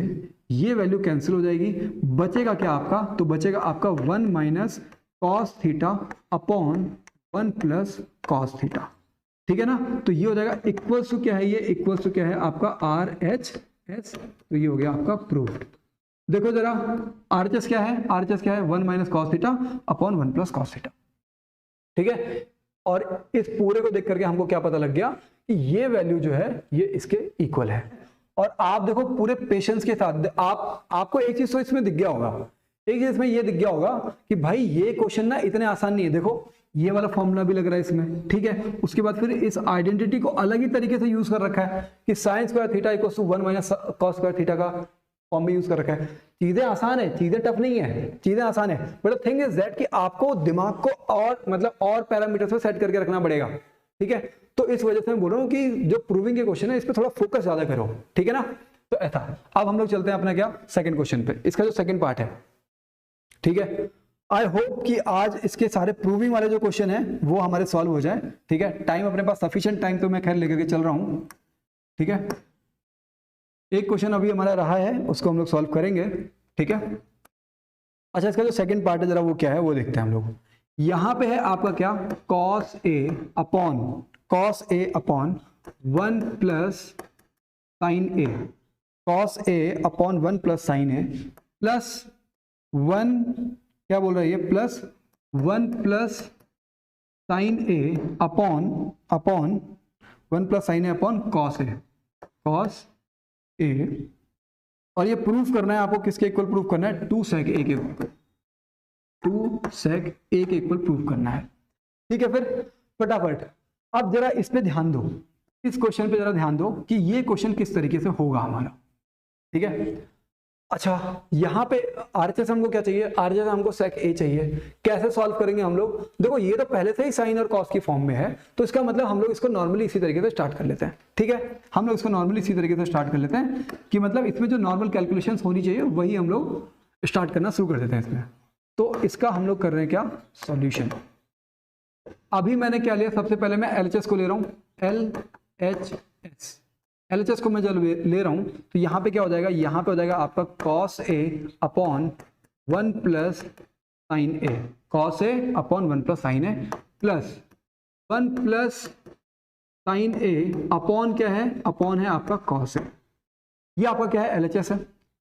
ये वैल्यू कैंसिल हो जाएगी, बचेगा क्या आपका, तो बचेगा आपका 1 minus cos theta upon 1 plus cos theta, ठीक है ना। तो ये हो जाएगा इक्वल्स टू क्या है, ये इक्वल्स टू क्या है आपका आर एच एस। तो ये हो गया आपका प्रूफ्ड। देखो जरा आर एच एस क्या है, आर एच एस क्या है 1 minus cos theta upon 1 plus cos theta, ठीक है। और इस पूरे को देख करके हमको क्या पता लग गया कि ये वैल्यू जो है ये इसके इक्वल है। और आप देखो पूरे पेशेंस के साथ आपको एक चीज तो इसमें दिख गया होगा, एक चीज इसमें ये दिख गया होगा कि भाई ये क्वेश्चन ना इतने आसान नहीं है। देखो ये वाला फॉर्मूला भी लग रहा है इसमें, ठीक है। उसके बाद फिर इस आइडेंटिटी को अलग ही तरीके से यूज कर रखा है कि sine square theta equals to 1 minus cos square theta का फॉर्म भी यूज कर रखा है। चीजें आसान है, चीजें टफ नहीं है, चीजें आसान है, बट थिंग इज दैट कि आपको दिमाग को और मतलब और पैरामीटर्स पे सेट करके रखना पड़ेगा, ठीक है। तो इस वजह से मैं बोल रहा हूँ कि जो प्रूविंग के क्वेश्चन है इस पे थोड़ा फोकस ज्यादा करो, ठीक है ना। तो ऐसा अब हम लोग चलते हैं अपना क्या सेकंड क्वेश्चन पे, इसका जो सेकंड पार्ट है, ठीक है। आई होप कि आज इसके सारे प्रूविंग वाले जो क्वेश्चन है वो हमारे सॉल्व हो जाए, ठीक है। टाइम अपने पास सफिशिएंट टाइम तो मैं खैर लेकर के चल रहा हूँ, ठीक है। एक क्वेश्चन अभी हमारा रहा है उसको हम लोग सॉल्व करेंगे, ठीक है। अच्छा इसका जो सेकंड पार्ट है जरा वो क्या है वो देखते हैं हम लोग। यहां पे है आपका क्या cos a upon 1 plus sign a, cos a upon 1 plus sign a plus 1 क्या बोल रहा है ये plus 1 plus sign a upon 1 plus sign a upon cos a। और ये प्रूफ करना है आपको, किसके इक्वल प्रूफ करना है 2 sec a के इक्वल, 2 sec a के इक्वल प्रूफ करना है, ठीक है। फिर फटाफट अब जरा इस पे ध्यान दो, इस क्वेश्चन पे जरा ध्यान दो कि ये क्वेश्चन किस तरीके से होगा हमारा, ठीक है। अच्छा, यहाँ पे आरएचएस हमको क्या चाहिए, आरएचएस हमको सेक ए चाहिए। कैसे सॉल्व करेंगे हम लोग, देखो ये तो पहले से ही साइन और कॉस की फॉर्म में है, तो इसका मतलब हम लोग इसको नॉर्मली इसी तरीके से स्टार्ट कर लेते हैं। ठीक है, हम लोग इसको नॉर्मली इसी तरीके से स्टार्ट कर लेते हैं कि मतलब इसमें जो नॉर्मल कैलकुलेशंस होनी चाहिए वही हम लोग स्टार्ट करना शुरू कर देते हैं इसमें। तो इसका हम लोग कर रहे हैं क्या, सॉल्यूशन। अभी मैंने क्या लिया, सबसे पहले मैं एलएचएस को ले रहा हूँ, एलएचएस। एलएचएस को मैं जब ले रहा हूं तो यहाँ पे क्या हो जाएगा, यहाँ पे हो जाएगा आपका cos A upon 1 plus sign A, cos A upon 1 plus sign A plus 1 plus sign A upon क्या है, अपॉन है आपका कॉस ए। ये आपका क्या है, एलएचएस है।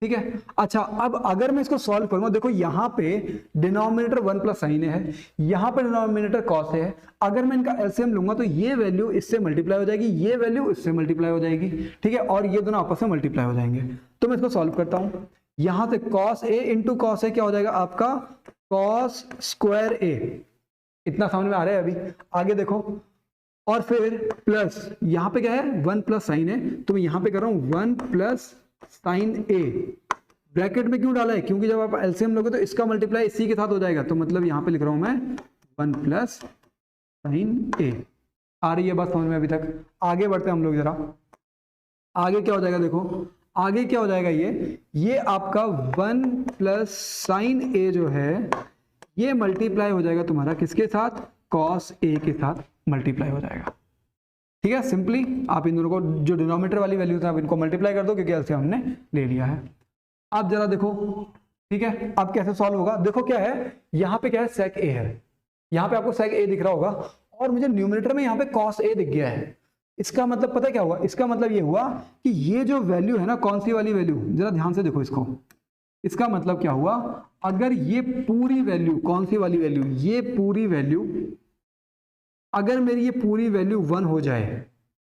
ठीक है, अच्छा अब अगर मैं इसको सॉल्व करूंगा, देखो यहाँ पे डिनोमिनेटर 1 प्लस साइन ए है, यहाँ पे डिनोमिनेटर कॉस ए है। अगर मैं इनका एलसीएम लूंगा तो ये वैल्यू इससे मल्टीप्लाई हो जाएगी, ये वैल्यू इससे मल्टीप्लाई हो जाएगी। ठीक है, और ये दोनों आपस में मल्टीप्लाई हो जाएंगे। तो मैं इसको सॉल्व करता हूं, यहां से cos A into cos A क्या हो जाएगा आपका, कॉस स्क्वायर ए। इतना समझ में आ रहा है अभी, आगे देखो। और फिर प्लस यहाँ पे क्या है, 1 प्लस साइन है, तो मैं यहाँ पे कर रहा हूँ 1 प्लस साइन ए। ब्रैकेट में क्यों डाला है, क्योंकि जब आप एलसीएम लोगे तो इसका मल्टीप्लाई इसी के साथ हो जाएगा, तो मतलब यहाँ पे लिख रहा हूं मैं 1 प्लस साइन ए। आ रही है बात समझ में अभी तक? आगे बढ़ते हैं हम लोग जरा, आगे क्या हो जाएगा, देखो आगे क्या हो जाएगा, ये आपका 1 प्लस साइन ए जो है ये मल्टीप्लाई हो जाएगा तुम्हारा किसके साथ, कॉस ए के साथ मल्टीप्लाई हो जाएगा। ठीक है, सिंपली आप इन दोनों को जो डिनोमिनेटर वाली वैल्यूज है आप इनको मल्टीप्लाई कर दो, क्योंकि एलसीएम हमने ले लिया है। अब जरा देखो, ठीक है, अब कैसे सॉल्व होगा, देखो क्या है, यहाँ पे क्या है, सेक ए है, यहाँ पे आपको सेक ए दिख रहा होगा, और मुझे न्यूमरेटर में यहाँ पे कॉस ए दिख गया है। इसका मतलब पता है क्या हुआ, इसका मतलब ये हुआ कि ये जो वैल्यू है ना, कौन सी वाली वैल्यू, जरा ध्यान से देखो इसको। इसका मतलब क्या हुआ, अगर ये पूरी वैल्यू, कौन सी वाली वैल्यू, ये पूरी वैल्यू, अगर मेरी ये पूरी वैल्यू 1 हो जाए,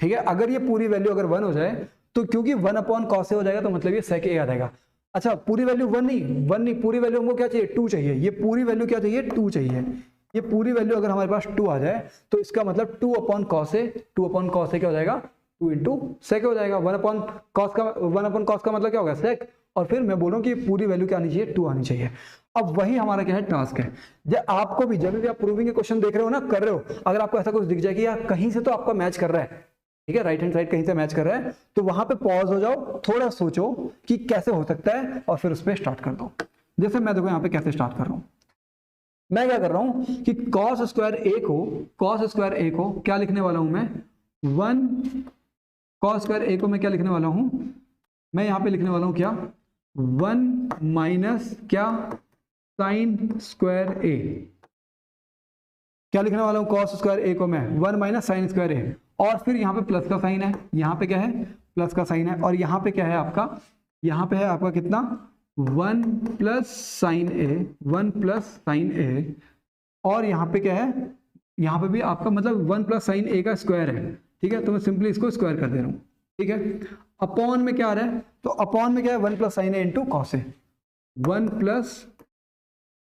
ठीक है, अगर ये पूरी वैल्यू अगर 1 हो जाए, तो क्योंकि 1 अपॉन कॉस ए हो जाएगा, तो मतलब ये सेक ए आ जाएगा। अच्छा, पूरी वैल्यू 1 नहीं, पूरी वैल्यू हमको क्या चाहिए, 2 चाहिए। ये पूरी वैल्यू क्या चाहिए, 2 चाहिए। ये पूरी वैल्यू अगर हमारे पास 2 आ जाए, तो इसका मतलब 2 upon cos A, 2 upon cos A क्या हो जाएगा, 2 इंटू सेक हो जाएगा। 1 अपॉन कॉस का मतलब क्या होगा, सेक। और फिर मैं बोल रहा हूँ कि पूरी वैल्यू क्या आनी चाहिए, 2 आनी चाहिए। अब वही हमारा क्या है, टास्क है। जब आपको भी, जब भी आप प्रूविंग के क्वेश्चन देख रहे हो ना, कर रहे हो, अगर आपको ऐसा कुछ दिख जाए कि यार कहीं से तो आपका मैच कर रहा है, ठीक है, राइट हैंड साइड कहीं से मैच कर रहा है, तो वहां पे पॉज हो जाओ, थोड़ा सोचो कि कैसे हो सकता है, और फिर उस पर स्टार्ट कर दो। जैसे मैं देखो यहाँ पे कैसे स्टार्ट कर रहा हूँ, मैं क्या कर रहा हूं कि कॉस स्क्वायर ए को क्या लिखने वाला हूं मैं, 1 कॉस स्क्वायर ए को मैं क्या लिखने वाला हूं, मैं यहां पे लिखने वाला हूं क्या, 1 माइनस क्या, साइन स्क्वायर ए। क्या लिखने वाला हूं, कॉस स्क्वायर ए को मैं 1 माइनस साइन स्क्वायर ए, और फिर यहाँ पे प्लस का साइन है, यहाँ पे क्या है, प्लस का साइन है, और यहाँ पे क्या है आपका, यहाँ पे है आपका कितना, 1 प्लस साइन ए, 1 प्लस साइन ए, और यहाँ पे क्या है, यहाँ पे भी आपका मतलब 1 प्लस साइन ए का स्क्वायर है। ठीक है, तो मैं सिंपली इसको स्क्वायर कर दे रहा हूँ। ठीक है, अपॉन में क्या आ रहा है, तो अपॉन में क्या है, 1 plus sign A into cos A, 1 plus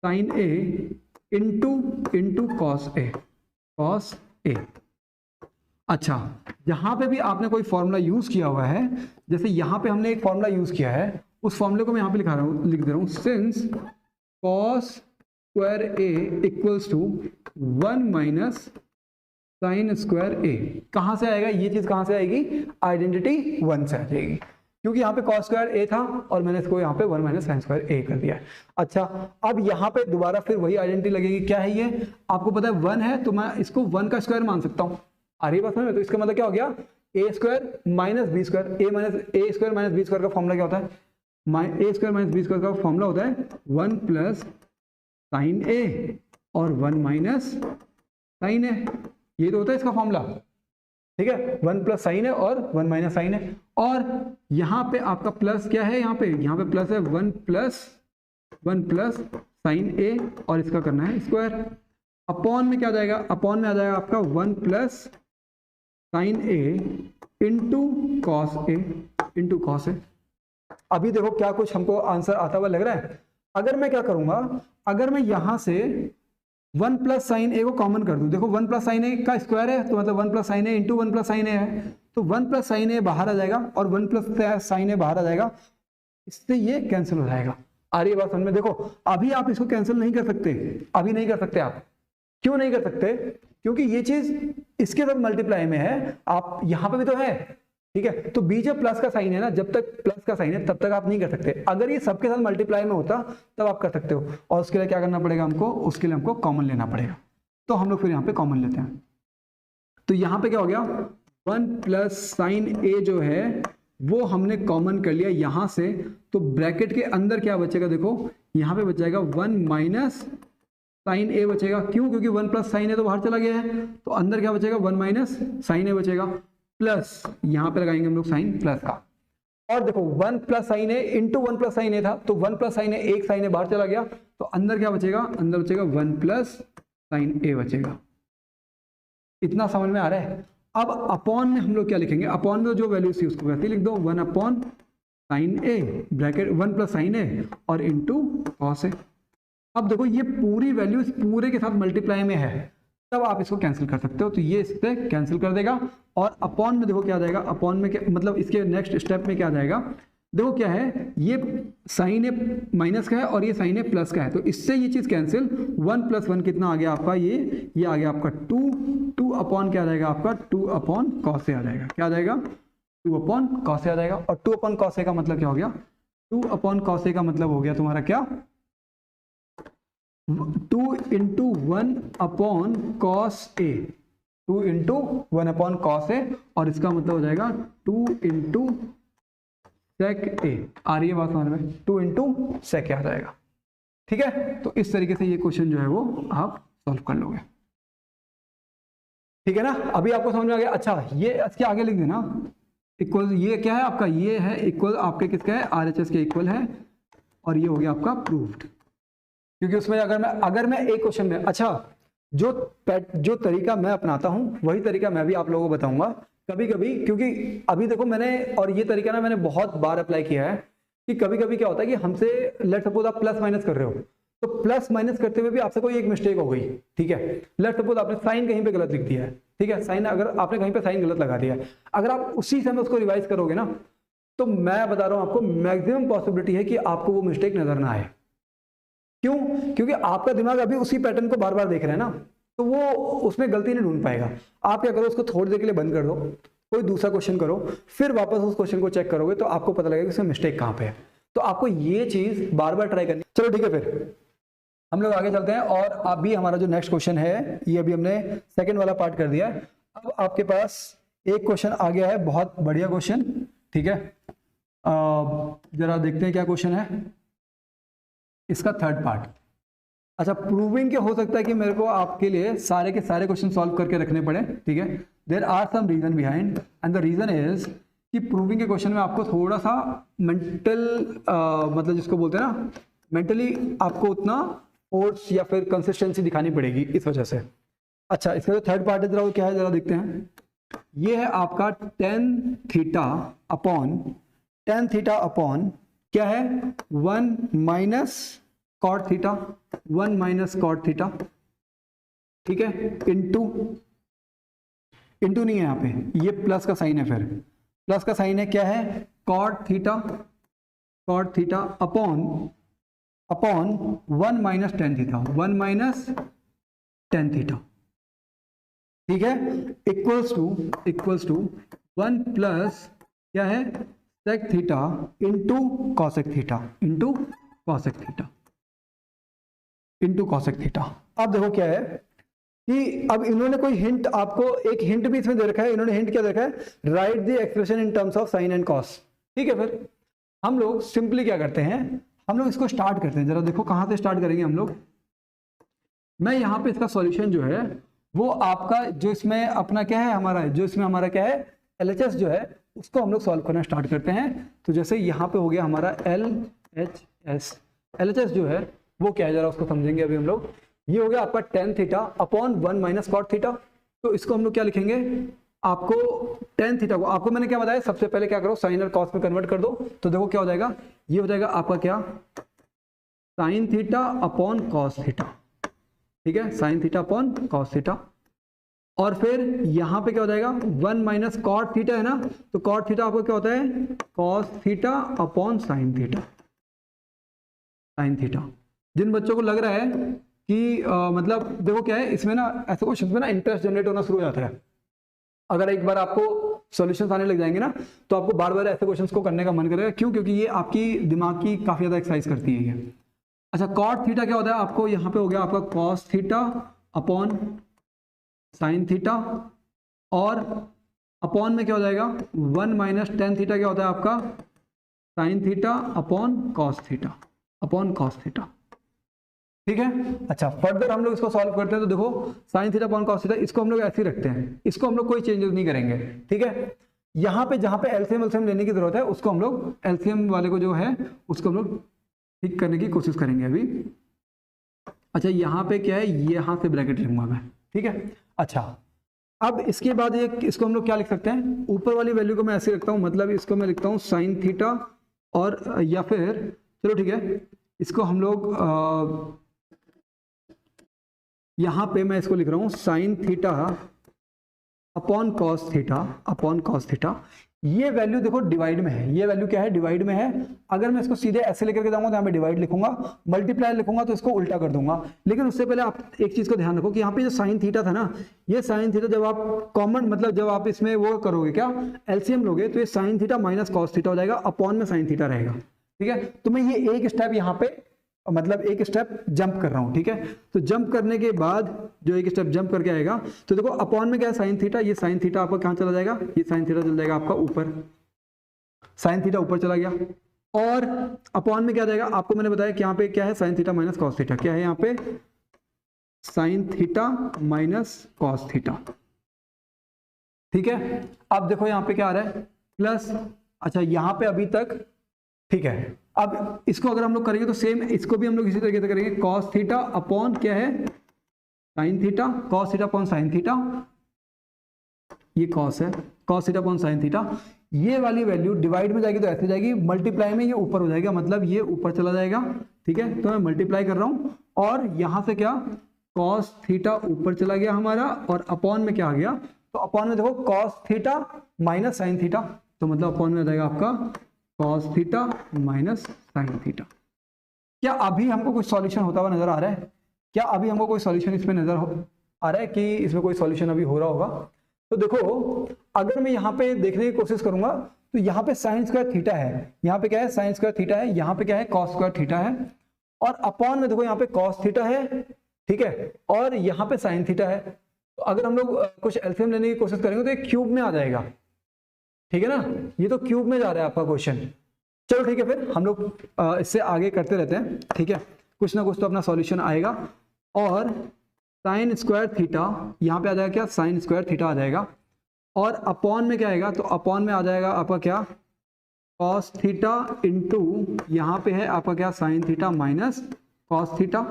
sign A into cos A. अच्छा, यहां पे भी आपने कोई फॉर्मूला यूज किया हुआ है, जैसे यहां पे हमने एक फॉर्मूला यूज किया है, उस फॉर्मूले को मैं यहां पे लिख दे रहा हूं, since cos square A equals to 1 minus sine square A. कहां से आएगा ये चीज, कहां से आएगी, आइडेंटिटी 1 से आ जाएगी, क्योंकि यहाँ पे कॉस स्क्वायर ए था और मैंने इसको यहाँ पे 1 माइनस साइन स्क्वायर ए कर दिया है। अच्छा, अब यहाँ पे दोबारा फिर वही आइडेंटिटी लगेगी, क्या है ये, आपको पता है 1 है, तो मैं इसको 1 का स्क्वायर मान सकता हूँ। आ रही बात समझ में, तो इसका मतलब क्या हो गया, ए स्क्वायर माइनस बी स्क्वायर, ए स्क्वायर माइनस बी स्क्वायर का फॉर्मूला क्या होता है, A square minus B square का फॉर्मूला होता है 1 प्लस साइन ए और 1 माइनस साइन ए, ये तो होता है इसका फॉर्मूला। ठीक है, 1 प्लस साइन है और 1 माइनस साइन है, और यहाँ पे आपका प्लस क्या है, यहाँ पे प्लस है 1 प्लस साइन ए, और इसका करना है स्क्वायर। अपॉन में क्या आ जाएगा, अपॉन में आ जाएगा आपका 1 plus sign A into cos A. अभी देखो क्या कुछ हमको आंसर आता हुआ लग रहा है। अगर मैं क्या करूंगा, अगर मैं यहां से 1 प्लस साइन ए को कॉमन कर दूं, देखो 1 प्लस साइन ए का स्क्वायर है, तो मतलब 1 प्लस साइन ए इंटू 1 प्लस साइन ए है, तो 1 प्लस साइन ए बाहर आ जाएगा और 1 प्लस साइन ए बाहर आ जाएगा, इससे ये कैंसिल हो जाएगा। आ रही है बात समझ में? देखो अभी आप इसको कैंसिल नहीं कर सकते, अभी नहीं कर सकते आप। क्यों नहीं कर सकते? क्योंकि ये चीज इसके साथ मल्टीप्लाई में है, आप यहां पे भी तो है, ठीक है। तो बी जब प्लस का साइन है ना, जब तक प्लस का साइन है तब तक आप नहीं कर सकते। अगर ये सबके साथ मल्टीप्लाई में होता तब आप कर सकते हो, और उसके लिए क्या करना पड़ेगा हमको? उसके लिए हमको कॉमन लेना पड़ेगा। तो हम लोग फिर यहाँ पे कॉमन लेते हैं। तो यहाँ पे क्या हो गया, 1 प्लस साइन ए जो है वो हमने कॉमन कर लिया यहां से। तो ब्रैकेट के अंदर क्या बचेगा? देखो यहाँ पे बच जाएगा 1 माइनस साइन ए बचेगा। क्यों? क्योंकि 1 प्लस साइन ए तो बाहर चला गया है, तो अंदर क्या बचेगा? 1 माइनस साइन ए बचेगा, प्लस यहां पे लगाएंगे हम लोग साइन प्लस का। और देखो 1 प्लस साइन ए इंटू 1 प्लस साइन ए था, तो 1 प्लस साइन ए, एक साइन ए बाहर चला गया, तो अंदर क्या बचेगा? अंदर बचेगा 1 प्लस साइन ए बचेगा। इतना समझ में आ रहा है? अब अपॉन में हम लोग क्या लिखेंगे? अपॉन में जो वैल्यू थी उसको वैसे लिख दो, 1 upon sign A bracket 1 plus sign ए और इंटू कॉस ए। अब देखो ये पूरी वैल्यू इस पूरे के साथ मल्टीप्लाई में है, तब आप इसको कैंसिल कर सकते हो। तो ये इससे कैंसिल कर देगा, और अपॉन में देखो क्या आ जाएगा? अपॉन में क्या मतलब इसके नेक्स्ट स्टेप में क्या आ जाएगा? देखो क्या है, ये साइन ए माइनस का है और ये साइन ए प्लस का है, तो इससे ये चीज कैंसिल। 1 प्लस 1 कितना आ गया आपका? ये आ गया आपका 2 अपॉन क्या आ जाएगा आपका? 2 अपॉन कॉस ए आ जाएगा। क्या आ जाएगा? 2 अपॉन कॉस ए आ जाएगा। और 2 अपॉन कॉस ए का मतलब क्या हो गया? 2 अपॉन कॉस ए का मतलब हो गया तुम्हारा क्या? 2 into 1 upon cos A, 2 into 1 upon cos A, और इसका मतलब हो जाएगा 2 इंटू सेक ए। आ रही है बात समझ में? 2 इंटू सेक ए आ जाएगा, ठीक है। तो इस तरीके से ये क्वेश्चन जो है वो आप सॉल्व कर लोगे, ठीक है ना। अभी आपको समझ में आ गया? अच्छा ये इसके आगे लिख देना इक्वल, ये क्या है आपका? ये है इक्वल आपके किसका है? RHS के इक्वल है, और ये हो गया आपका प्रूव्ड। क्योंकि उसमें अगर मैं एक क्वेश्चन में, अच्छा जो तरीका मैं अपनाता हूं वही तरीका मैं भी आप लोगों को बताऊंगा कभी कभी। क्योंकि अभी देखो मैंने, और ये तरीका ना मैंने बहुत बार अप्लाई किया है, कि कभी कभी क्या होता है कि हमसे लेट सपोज आप प्लस माइनस कर रहे हो, तो प्लस माइनस करते हुए भी आपसे कोई एक मिस्टेक हो गई, ठीक है। लेट सपोज आपने साइन कहीं पे गलत लिख दिया है, ठीक है, साइन अगर आपने कहीं पे साइन गलत लगा दिया है, अगर आप उसी समय उसको रिवाइज करोगे ना, तो मैं बता रहा हूं आपको मैक्सिमम पॉसिबिलिटी है कि आपको वो मिस्टेक नजर ना आए। क्यों? क्योंकि आपका दिमाग अभी उसी पैटर्न को बार बार देख रहा है ना, तो वो उसमें गलती नहीं ढूंढ पाएगा। आप क्या करो, उसको थोड़ी देर के लिए बंद कर दो, कोई दूसरा क्वेश्चन करो, फिर वापस उस क्वेश्चन को चेक करोगे तो आपको पता लगेगा कि इसमें मिस्टेक कहां पे है। तो आपको ये चीज बार बार ट्राई करनी। चलो ठीक है, फिर हम लोग आगे चलते हैं। और अभी हमारा जो नेक्स्ट क्वेश्चन है, ये अभी हमने सेकेंड वाला पार्ट कर दिया है। अब आपके पास एक क्वेश्चन आ गया है, बहुत बढ़िया क्वेश्चन, ठीक है। जरा देखते हैं क्या क्वेश्चन है इसका, थर्ड पार्ट। अच्छा, प्रूविंग के हो सकता है कि मेरे को आपके लिए सारे के सारे क्वेश्चन सॉल्व करके रखने पड़े, ठीक है। There are some reason behind, and the reason is कि प्रूविंग के क्वेश्चन में आपको थोड़ा सा मेंटल मतलब जिसको बोलते हैं ना, मेंटली आपको उतना फोर्स या फिर कंसिस्टेंसी दिखानी पड़ेगी, इस वजह से। अच्छा, इसका जो थर्ड पार्ट है जरा वो क्या है, जरा देखते हैं। ये है आपका tan थीटा अपॉन क्या है? 1 minus cot theta, 1 minus cot theta, ठीक है, इंटू नहीं है यहाँ पे, ये प्लस का साइन है, फिर प्लस का साइन है, क्या है? Cot theta upon 1 minus tan theta, 1 minus tan theta, ठीक है, इक्वल्स टू 1 प्लस क्या है? Sec theta into cosec theta. अब देखो क्या है कि अब इन्होंने कोई हिंट, आपको एक हिंट भी इसमें दे रखा है। इन्होंने हिंट क्या देखा है? Right the expression in terms of sine and cos, ठीक है। फिर हम लोग सिंपली क्या करते हैं, हम लोग इसको स्टार्ट करते हैं। जरा देखो कहां से स्टार्ट करेंगे हम लोग। मैं यहां पे इसका सॉल्यूशन जो है वो आपका जो इसमें अपना क्या है हमारा, जो इसमें हमारा क्या है LHS जो है उसको हम लोग सॉल्व करना स्टार्ट करते हैं। तो जैसे यहाँ पे हो गया हमारा LHS जो है वो क्या है, जरा उसको समझेंगे अभी हम लोग। ये हो गया आपका tan theta upon 1 minus cot theta. तो इसको हम लोग क्या लिखेंगे, आपको tan थीटा को, आपको मैंने क्या बताया, सबसे पहले क्या करो, साइन और कॉस में कन्वर्ट कर दो। तो देखो क्या हो जाएगा, ये हो जाएगा आपका क्या, sine theta upon cos theta, ठीक है, sine theta upon cos theta. और फिर यहां पे क्या हो जाएगा 1 माइनस कॉट थीटा है ना, तो कॉट थीटा आपको क्या होता है cos theta upon sine theta. Sine theta जिन बच्चों को लग रहा है कि मतलब देखो क्या है इसमें ना ऐसे क्वेश्चन में ना इंटरेस्ट जनरेट होना शुरू हो जाता है। अगर एक बार आपको सॉल्यूशंस आने लग जाएंगे ना तो आपको बार बार ऐसे क्वेश्चंस को करने का मन करेगा। क्यों? क्योंकि ये आपकी दिमाग की काफी ज्यादा एक्सरसाइज करती है ये। अच्छा कॉट थीटा क्या होता है आपको यहाँ पे हो गया आपका cos theta upon sine theta, और अपॉन में क्या हो जाएगा 1 माइनस टेन थीटा क्या होता है आपका sine theta upon cos theta upon cos theta. ठीक है। अच्छा फर्दर हम लोग इसको सॉल्व करते हैं तो देखो sine theta upon cos theta इसको हम लोग ऐसे ही रखते हैं, इसको हम लोग कोई चेंजेस नहीं करेंगे। ठीक है। यहाँ पे जहाँ पे एलसीएम लेने की जरूरत है उसको हम लोग एलसीएम वाले को जो है उसको हम लोग ठीक करने की कोशिश करेंगे अभी। अच्छा यहाँ पे क्या है यहाँ से ब्रैकेट लूंगा मैं। ठीक है। अच्छा अब इसके बाद इसको हम लोग क्या लिख सकते हैं, ऊपर वाली वैल्यू को मैं ऐसे रखता हूँ, मतलब इसको मैं लिखता हूँ साइन थीटा, और या फिर चलो ठीक है इसको हम लोग यहाँ पे मैं इसको लिख रहा हूँ sine theta upon cos theta. ये वैल्यू देखो डिवाइड में है, ये वैल्यू क्या है डिवाइड में है। अगर मैं इसको सीधे ऐसे लेकर के जाऊंगा तो यहाँ पे डिवाइड लिखूंगा, मल्टीप्लाई लिखूंगा तो इसको उल्टा कर दूंगा। लेकिन उससे पहले आप एक चीज को ध्यान रखो कि यहाँ पे जो साइन थीटा था ना, ये साइन थीटा जब आप कॉमन मतलब जब आप इसमें वो करोगे क्या एलसीएम लोगे तो ये sign theta minus cos theta हो जाएगा, अपॉन में साइन थीटा रहेगा। ठीक है। तो मैं ये एक स्टेप यहाँ पे मतलब एक स्टेप जंप कर रहा हूं। ठीक है। तो जंप करने के बाद जो एक स्टेप जंप करके आएगा तो देखो अपॉन में क्या है साइन थीटा, ये साइन थीटा आपका कहां चला जाएगा, ये साइन थीटा चला जाएगा आपका ऊपर, साइन थीटा ऊपर चला गया। और अपॉन में क्या जाएगा आपको मैंने बताया कि यहाँ पे क्या है sine theta minus cos theta, क्या है यहाँ पे sign theta minus cos theta. ठीक है। अब देखो यहाँ पे क्या आ रहा है प्लस। अच्छा यहाँ पे अभी तक ठीक है। अब इसको अगर हम लोग करेंगे तो सेम इसको भी हम लोग इसी तरीके से करेंगे, कॉस थीटा अपॉन क्या है sine theta, cos theta upon sine theta, ये कॉस है cos theta upon sine theta. ये वाली वैल्यू डिवाइड में जाएगी तो ऐसे जाएगी, मल्टीप्लाई में ये ऊपर हो जाएगा, मतलब ये ऊपर चला जाएगा। ठीक है। तो मैं मल्टीप्लाई कर रहा हूं और यहां से क्या कॉस थीटा ऊपर चला गया हमारा, और अपॉन में क्या आ गया, तो अपॉन में देखो cos theta minus sine theta, तो मतलब अपॉन में आ जाएगा आपका cos theta minus sine theta. क्या अभी हमको कोई सॉल्यूशन होता हुआ नजर आ रहा है? क्या अभी हमको कोई सॉल्यूशन इसमें नजर आ रहा है कि इसमें कोई सॉल्यूशन अभी हो रहा होगा? तो देखो अगर मैं यहाँ पे देखने की कोशिश करूंगा तो यहाँ पे साइन स्क्वायर थीटा है, यहाँ पे क्या है साइन स्क्वायर थीटा है, यहाँ पे क्या है कॉस स्क्वायर थीटा है, और अपॉन में देखो यहाँ पे कॉस थीटा है। ठीक है। और यहाँ पे साइन थीटा है। तो अगर हम लोग कुछ एलसीएम लेने की कोशिश करेंगे तो ये क्यूब में आ जाएगा। ठीक है ना, ये तो क्यूब में जा रहा है आपका क्वेश्चन। चलो ठीक है, फिर हम लोग इससे आगे करते रहते हैं। ठीक है। कुछ ना कुछ तो अपना सॉल्यूशन आएगा। और साइन स्क्वायर थीटा यहाँ पे आ जाएगा क्या साइन स्क्वायर थीटा आ जाएगा, और अपॉन में क्या आएगा, तो अपॉन में आ जाएगा आपका क्या कॉस थीटा इंटू यहाँ पे है आपका क्या sine theta minus cos theta.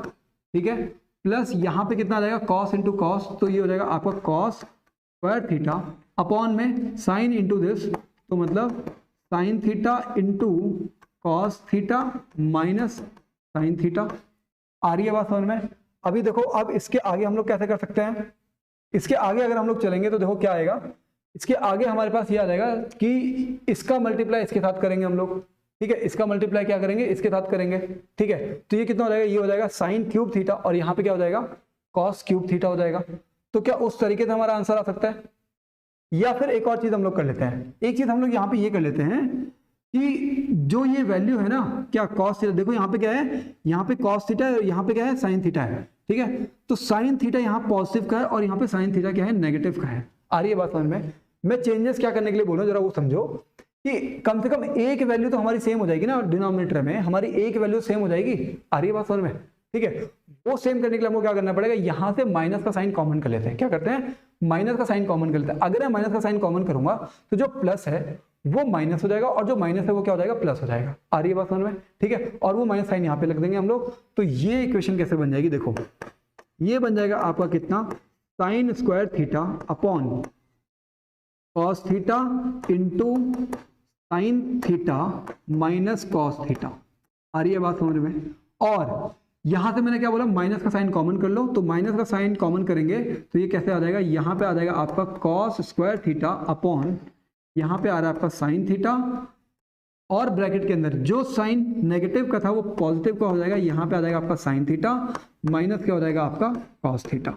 ठीक है। प्लस यहाँ पे कितना आ जाएगा कॉस इंटू कॉस, तो ये हो जाएगा आपका कॉस स्क्वायर थीटा अपॉन में साइन इंटू दिस, तो मतलब sine theta into cos theta minus sine theta. आ रही है बात समझ में? अभी देखो अब इसके आगे हम लोग कैसे कर सकते हैं, इसके आगे अगर हम लोग चलेंगे तो देखो क्या आएगा, इसके आगे हमारे पास ये आ जाएगा कि इसका मल्टीप्लाई इसके साथ करेंगे हम लोग। ठीक है। इसका मल्टीप्लाई क्या करेंगे इसके साथ करेंगे। ठीक है। तो ये कितना हो जाएगा, ये हो जाएगा साइन क्यूब थीटा, और यहाँ पे क्या हो जाएगा कॉस क्यूब थीटा हो जाएगा। तो क्या उस तरीके से हमारा आंसर आ सकता है? या फिर एक और चीज हम लोग कर लेते हैं, एक चीज हम लोग यहाँ पे ये कर लेते हैं कि जो ये वैल्यू है ना क्या कॉस थीटा, देखो यहाँ पे क्या है, यहाँ पे कॉस थीटा है, यहाँ पे क्या है साइन थीटा है। ठीक है। तो साइन थीटा यहाँ पॉजिटिव का है और यहाँ पे साइन थीटा क्या है नेगेटिव का है। आ रही है बात समझ में? मैं चेंजेस क्या करने के लिए बोल रहा हूँ जरा वो समझो, कि कम से कम एक वैल्यू तो हमारी सेम हो जाएगी ना, डिनोमिनेटर में हमारी एक वैल्यू सेम हो जाएगी। आ रही है बात समझ में? ठीक है। वो सेम करने के लिए हमको क्या करना पड़ेगा, यहाँ से माइनस का साइन कॉमन कर लेते हैं। क्या करते हैं माइनस का साइन कॉमन कर लेते हैं। अगर मैं माइनस का साइन कॉमन करूंगा तो जो प्लस है वो माइनस हो जाएगा और जो माइनस है वो क्या हो जाएगा प्लस हो जाएगा। आ रही है बात समझ में? ठीक है। और वो माइनस साइन यहाँ पे लग देंगे हम लोग। तो ये इक्वेशन कैसे बन जाएगी, देखो ये बन जाएगा आपका कितना sine square theta upon cos theta into sine theta minus cos theta. आ रही है बात समझ में? और यहां से मैंने क्या बोला, माइनस का साइन कॉमन कर लो, तो माइनस का साइन कॉमन करेंगे तो ये कैसे आ जाएगा, यहाँ पे आ जाएगा आपका कॉस स्क्वायर थीटा अपॉन यहाँ पे आ रहा है आपका साइन थीटा, और ब्रैकेट के अंदर जो साइन नेगेटिव का था वो पॉजिटिव का हो जाएगा, यहाँ पे आ जाएगा आपका साइन थीटा माइनस क्या हो जाएगा आपका कॉस थीटा।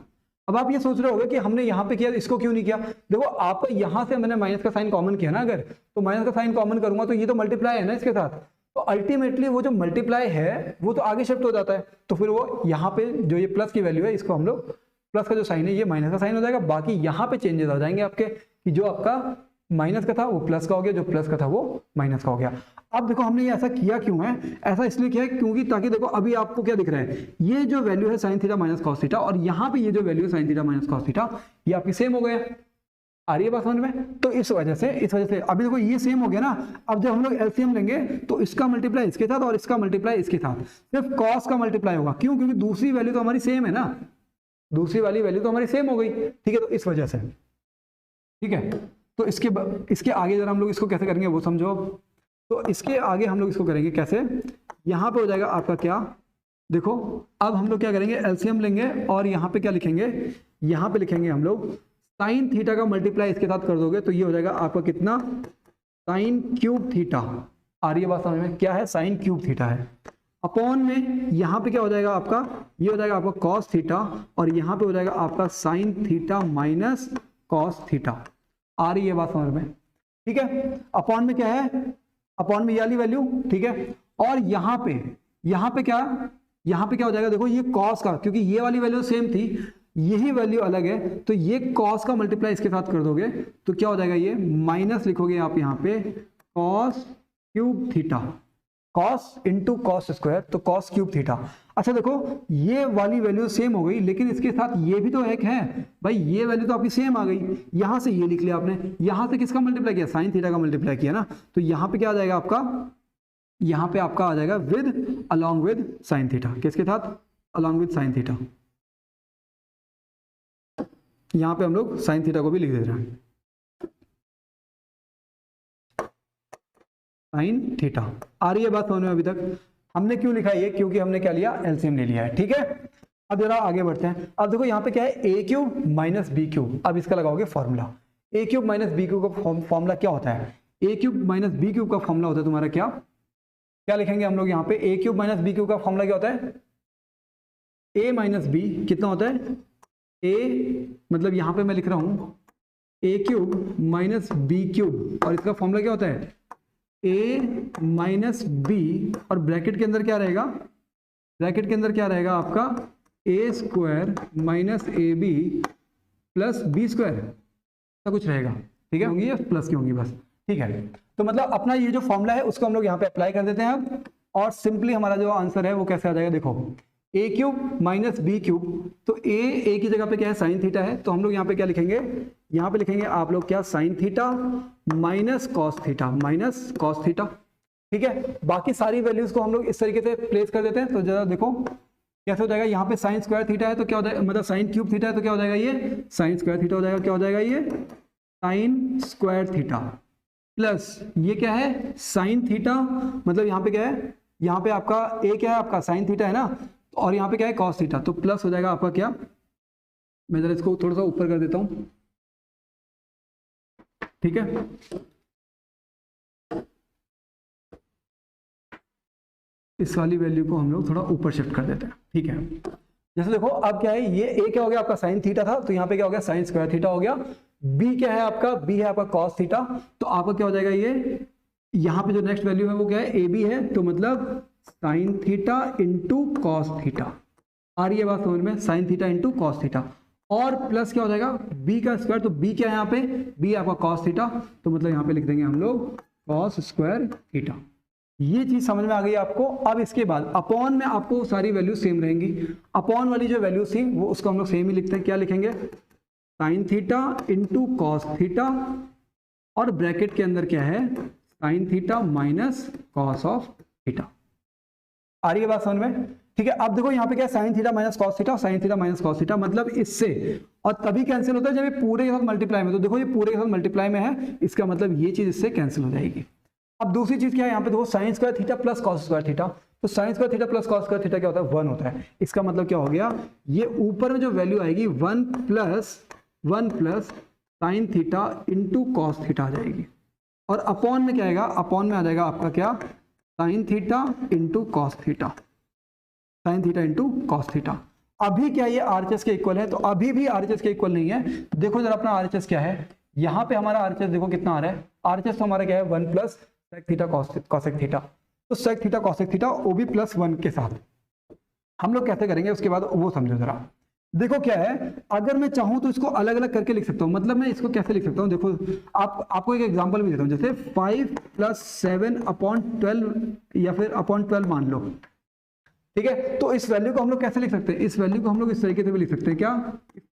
अब आप ये सोच रहे होगे कि हमने यहाँ पे किया इसको क्यों नहीं किया, देखो आपका यहाँ से मैंने माइनस का साइन कॉमन किया ना, अगर तो माइनस का साइन कॉमन करूंगा तो ये तो मल्टीप्लाई है ना इसके साथ, तो अल्टीमेटली वो जो मल्टीप्लाई है वो तो आगे शिफ्ट हो जाता है, तो फिर वो यहाँ पे जो ये प्लस की वैल्यू है इसको हम लोग प्लस का जो साइन है ये माइनस का साइन हो जाएगा, बाकी यहाँ पे चेंजेस आ जाएंगे आपके कि जो आपका माइनस का था वो प्लस का हो गया, जो प्लस का था वो माइनस का हो गया। अब देखो हमने ये ऐसा किया क्यों है, ऐसा इसलिए किया है क्योंकि ताकि देखो अभी आपको क्या दिख रहा है, ये जो वैल्यू है sine theta minus cos theta और यहाँ पे ये जो वैल्यू है sine theta minus cos theta ये आपकी सेम हो गया, आ रही है बात समझ में। तो इस वजह से अभी देखो ये सेम हो गया ना, अब जब हम लोग एलसीएम लेंगे तो इसका मल्टीप्लाई इसके साथ और इसका मल्टीप्लाई इसके साथ, सिर्फ कॉस का मल्टीप्लाई होगा, क्यों, क्योंकि दूसरी वैल्यू तो हमारी सेम है ना, दूसरी वाली वैल्यू तो हमारी सेम हो गई, ठीक है, तो इस वजह से, ठीक है। तो इसके आगे जरा हम लोग इसको कैसे करेंगे वो समझो, तो इसके आगे हम लोग इसको करेंगे कैसे, यहाँ पे हो जाएगा आपका क्या, देखो अब हम लोग क्या करेंगे, एलसीएम लेंगे और यहाँ पे क्या लिखेंगे, यहाँ पे लिखेंगे हम लोग साइन थीटा का मल्टीप्लाई इसके साथ कर दोगे तो ये हो जाएगा आपका कितना, साइन क्यूब थीटा, आ रही है बात समझ में, क्या है साइन क्यूब थीटा है, अपॉन में यहाँ पे क्या हो जाएगा आपका, ये हो जाएगा आपका कॉस थीटा और यहाँ पे हो जाएगा आपका sine theta minus cos theta, आ रही है बात समझ में, ठीक है। अपॉन में क्या है, अपॉन में ये वाली वैल्यू, ठीक है, और यहाँ पे क्या हो जाएगा, देखो ये कॉस का, क्योंकि ये वाली वैल्यू सेम थी यही वैल्यू अलग है, तो ये कॉस का मल्टीप्लाई इसके साथ कर दोगे तो क्या हो जाएगा, ये माइनस लिखोगे आप यहाँ पे cos cube theta, cos into cos square, तो कॉस क्यूब थीटा। अच्छा देखो ये वाली वैल्यू सेम हो गई, लेकिन इसके साथ ये भी तो एक है भाई, ये वैल्यू तो आपकी सेम आ गई, यहां से ये लिख लिया आपने, यहां से किसका मल्टीप्लाई किया, साइन थीटा का मल्टीप्लाई किया ना, तो यहां पे क्या आ जाएगा आपका, यहां पे आपका आ जाएगा with along with sine theta, किसके साथ, अलोंग विद साइन थीटा, यहां पे हम लोग साइन थीटा को भी लिख दे रहे हैं, साइन थीटा, आ रही है बात समझ में। अभी तक हमने क्यों लिखा है ये, क्योंकि हमने क्या लिया, एलसीएम ले लिया है, ठीक है। अब जरा आगे बढ़ते हैं, अब देखो यहाँ पे क्या है, ए क्यूब माइनस बी क्यूब, अब इसका लगाओगे फॉर्मूला, ए क्यूब माइनस बी क्यूब का फॉर्मूला क्या होता है, ए क्यूब माइनस बी क्यूब का फॉर्मूला होता है तुम्हारा क्या, क्या लिखेंगे हम लोग यहाँ पे, ए क्यूब माइनस बी क्यूब का फॉर्मूला क्या होता है, ए माइनस बी कितना होता है, ए मतलब यहाँ पे मैं लिख रहा हूं ए क्यूब माइनस बी क्यूब, और इसका फॉर्मूला क्या होता है, ए माइनस बी, और ब्रैकेट के अंदर क्या रहेगा, ब्रैकेट के अंदर क्या रहेगा आपका, A square minus A B plus B square, ऐसा कुछ रहेगा, ठीक है, होंगी प्लस की होंगी बस, ठीक है। तो मतलब अपना ये जो फॉर्मूला है उसको हम लोग यहाँ पे अप्लाई कर देते हैं अब, और सिंपली हमारा जो आंसर है वो कैसे आ जाएगा, देखो ए क्यूब माइनस बी क्यूब, तो ए की जगह पे क्या है, साइन थीटा है, तो हम लोग यहाँ पे क्या लिखेंगे, यहाँ पे लिखेंगे आप लोग क्या, sine theta minus cos theta, minus cos theta, ठीक है। बाकी सारी वैल्यूज को हम लोग इस तरीके से प्लेस कर देते हैं, तो जरा देखो कैसे हो जाएगा, यहाँ पे साइन स्क्वायर थीटा है तो क्या हो जाएगा, मतलब साइन क्यूब थीटा है तो क्या हो जाएगा, ये साइन स्क्वायर थीटा हो जाएगा, क्या हो जाएगा, ये साइन स्क्वायर थीटा प्लस ये क्या है, साइन थीटा, मतलब यहाँ पे क्या है, यहाँ पे आपका ए क्या है, आपका साइन थीटा है ना, और यहाँ पे क्या है, कॉस थीटा, तो प्लस हो जाएगा आपका क्या, मैं जरा इसको थोड़ा सा ऊपर कर देता हूं, ठीक है, इस वाली वैल्यू को हम लोग थोड़ा ऊपर शिफ्ट कर देते हैं, ठीक है। जैसे देखो अब क्या है, ये ए क्या हो गया आपका, साइन थीटा था, तो यहाँ पे क्या हो गया, साइन स्क्वायर थीटा हो गया, बी क्या है आपका, बी है आपका कॉस थीटा, तो आपका क्या हो जाएगा, ये यहाँ पे जो नेक्स्ट वैल्यू है वो क्या है, ए बी है, तो मतलब sine theta into cos theta, आ रही है बात समझ में, sine theta into cos theta, और प्लस क्या हो जाएगा, बी का स्क्वायर, तो बी क्या है यहाँ पे, बी आपका कॉस थीटा, तो मतलब यहाँ पे लिख देंगे हम लोग कॉस स्क्वायर थीटा। ये चीज समझ में आ गई आपको। अब इसके बाद अपॉन में आपको सारी वैल्यू सेम रहेंगी, अपॉन वाली जो वैल्यू थी वो उसको हम लोग सेम ही लिखते हैं, क्या लिखेंगे, sine theta into cos theta, और ब्रैकेट के अंदर क्या है, sine theta minus cos of theta, आ रही है बात समझ में, ठीक है। अब देखो यहाँ पे क्या है, sine theta minus cos theta, sine theta minus cos theta, मतलब इससे, और तभी कैंसिल होता है जब ये पूरे के साथ मल्टीप्लाई में, तो देखो ये पूरे के साथ मल्टीप्लाई में है, इसका मतलब ये चीज इससे कैंसिल हो जाएगी। अब दूसरी चीज क्या है यहाँ पे देखो, sine square theta plus cos square theta. तो sine square theta plus cos square theta क्या होता है, 1 होता है। इसका मतलब क्या हो गया, ये ऊपर में जो वैल्यू आएगी 1 plus sine theta into cos theta आ जाएगी, और अपॉन में क्या आएगा, अपॉन में आ जाएगा आपका क्या, sine theta into cos theta, sine theta into cos theta. अभी क्या ये आरएचएस के इक्वल है, तो अभी भी आरएचएस के इक्वल नहीं है। देखो जरा अपना आरएचएस क्या है, यहाँ पे हमारा आरएचएस देखो कितना आ रहा है, आरएचएस तो हमारा क्या है 1 plus sec theta cosec theta. तो सेक थीटा कॉसेक थीटा वो भी +1 के साथ हम लोग कैसे करेंगे उसके बाद वो समझो जरा। देखो क्या है, अगर मैं चाहूं तो इसको अलग अलग करके लिख सकता हूं। मतलब मैं इसको कैसे लिख सकता हूं, देखो आपको एक एग्जांपल भी देता हूं, जैसे 5 + 7/12 या फिर /12 मान लो, ठीक है। तो इस वैल्यू को हम लोग कैसे लिख सकते हैं, इस वैल्यू को हम लोग इस तरीके से भी लिख सकते हैं, क्या,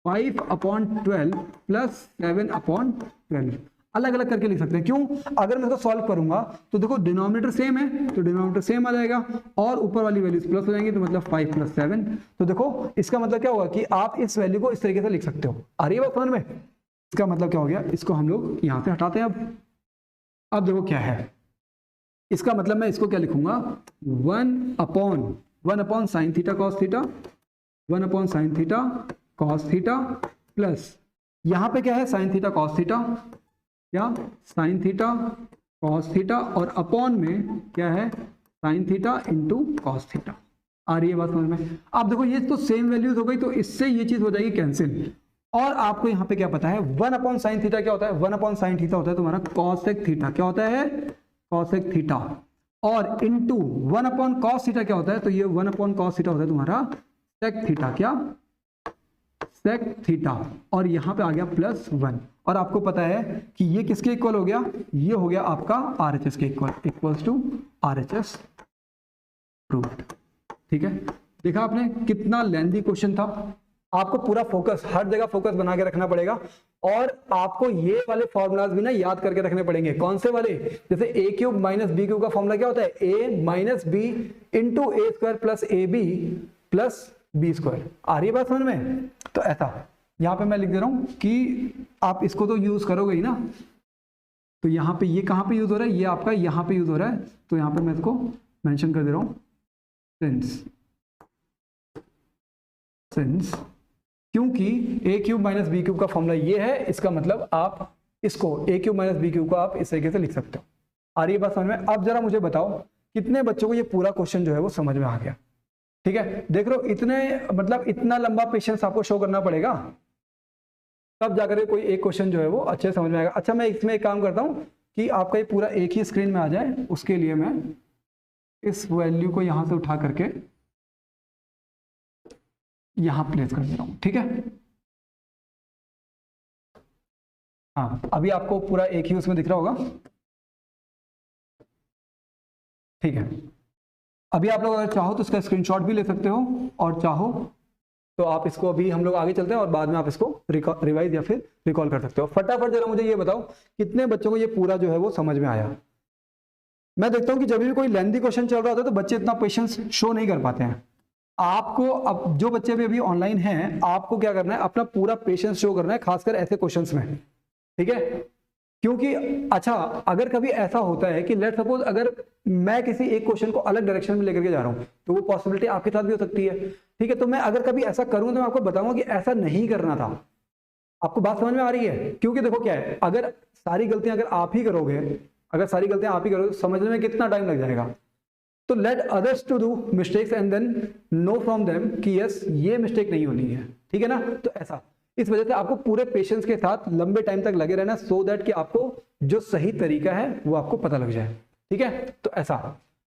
5/12 + 7/12 अलग अलग करके लिख सकते हैं। क्यों, अगर मैं इसको सॉल्व करूंगा तो देखो डिनोमिनेटर सेम है, तो डिनोमिनेटर सेम आ जाएगा और ऊपर वाली वैल्यूज प्लस हो जाएंगी, तो मतलब 5 + 7। तो देखो इसका मतलब क्या होगा कि आप इस वैल्यू को इस तरीके से लिख सकते हो। आ रही है बात समझ में, इसका मतलब क्या हो गया, इसको हम लोग यहां से हटाते हैं। अब देखो क्या है, इसका मतलब मैं इसको क्या लिखूंगा, 1/1 sine theta cos theta, 1 sine theta cos theta plus यहां पे क्या है साइन थीटा कॉस थीटा, क्या साइन थीटा कॉस थीटा, और अपॉन में क्या है sine theta into cos theta. आ रही है बात समझ में। अब देखो ये तो सेम वैल्यूज हो गई, तो इससे ये चीज हो जाएगी कैंसिल। और आपको यहाँ पे क्या पता है, 1 साइन थीटा क्या होता है, 1 साइन थीटा होता है तुम्हारा कॉसेक थीटा, क्या होता है कॉसेक थीटा, और इंटू 1 कॉस थीटा क्या होता है, तो ये 1 कॉस थीटा होता है तुम्हारा सेक थीटा, क्या सेक थीटा, और यहाँ पे आ गया +1। और आपको पता है कि ये किसके इक्वल हो गया, ये हो गया आपका आरएचएस के equal, equals to RHS proved. ठीक है, देखा आपने कितना लेंथी क्वेश्चन था। आपको पूरा फोकस, हर जगह फोकस बना के रखना पड़ेगा, और आपको ये वाले फॉर्मूलाज भी ना याद करके रखने पड़ेंगे। कौन से वाले, जैसे a³ - b³ का फॉर्मूला क्या होता है, a - b into a² + ab + b²। आ रही है बात समझ में। तो ऐसा यहाँ पे मैं लिख दे रहा हूं कि आप इसको तो यूज करोगे ही ना। तो यहाँ पे ये कहाँ पे यूज हो रहा है, ये आपका यहाँ पे यूज हो रहा है, तो यहाँ पे मैं इसको मेंशन कर दे रहा हूं, सिंस, क्योंकि a³ - b³ का फॉर्मूला ये है, इसका मतलब आप इसको a³ - b³ को आप इस तरीके से लिख सकते हो। आ रही है बात समझ में। अब जरा मुझे बताओ कितने बच्चों को ये पूरा क्वेश्चन जो है वो समझ में आ गया। ठीक है, देख लो इतने, मतलब इतना लंबा पेशेंस आपको शो करना पड़ेगा, तब जाकर कोई एक क्वेश्चन जो है वो अच्छे समझ में आएगा। अच्छा, मैं इसमें एक काम करता हूं कि आपका ये पूरा एक ही स्क्रीन में आ जाए, उसके लिए मैं इस वैल्यू को यहां से उठा करके यहां प्लेस कर दे रहा हूं। ठीक है, हाँ अभी आपको पूरा एक ही उसमें दिख रहा होगा। ठीक है, अभी आप लोग अगर चाहो तो इसका स्क्रीनशॉट भी ले सकते हो, और चाहो तो आप इसको, अभी हम लोग आगे चलते हैं और बाद में आप इसको रिवाइज या फिर रिकॉल कर सकते हो। फटाफट जरा मुझे ये बताओ कितने बच्चों को ये पूरा जो है वो समझ में आया। मैं देखता हूं कि जब भी कोई लेंथी क्वेश्चन चल रहा होता है तो बच्चे इतना पेशेंस शो नहीं कर पाते हैं। आपको, अब जो बच्चे भी अभी ऑनलाइन हैं, आपको क्या करना है, अपना पूरा पेशेंस शो करना है, खासकर ऐसे क्वेश्चंस में। ठीक है, क्योंकि अच्छा अगर कभी ऐसा होता है कि लेट सपोज अगर मैं किसी एक क्वेश्चन को अलग डायरेक्शन में लेकर के जा रहा हूं, तो वो पॉसिबिलिटी आपके साथ भी हो सकती है। ठीक है, तो मैं अगर कभी ऐसा करूं तो मैं आपको बताऊंगा कि ऐसा नहीं करना था। आपको बात समझ में आ रही है, क्योंकि देखो क्या है, अगर सारी गलतियां अगर आप ही करोगे, अगर सारी गलतियां आप ही करोगे, समझने में कितना टाइम लग जाएगा। तो let others to do mistakes and then know from them कि यस ये मिस्टेक नहीं होनी है। ठीक है ना, तो ऐसा, इस वजह से आपको पूरे पेशेंस के साथ लंबे टाइम तक लगे रहना, सो दैट कि आपको जो सही तरीका है वो आपको पता लग जाए। ठीक है, तो ऐसा।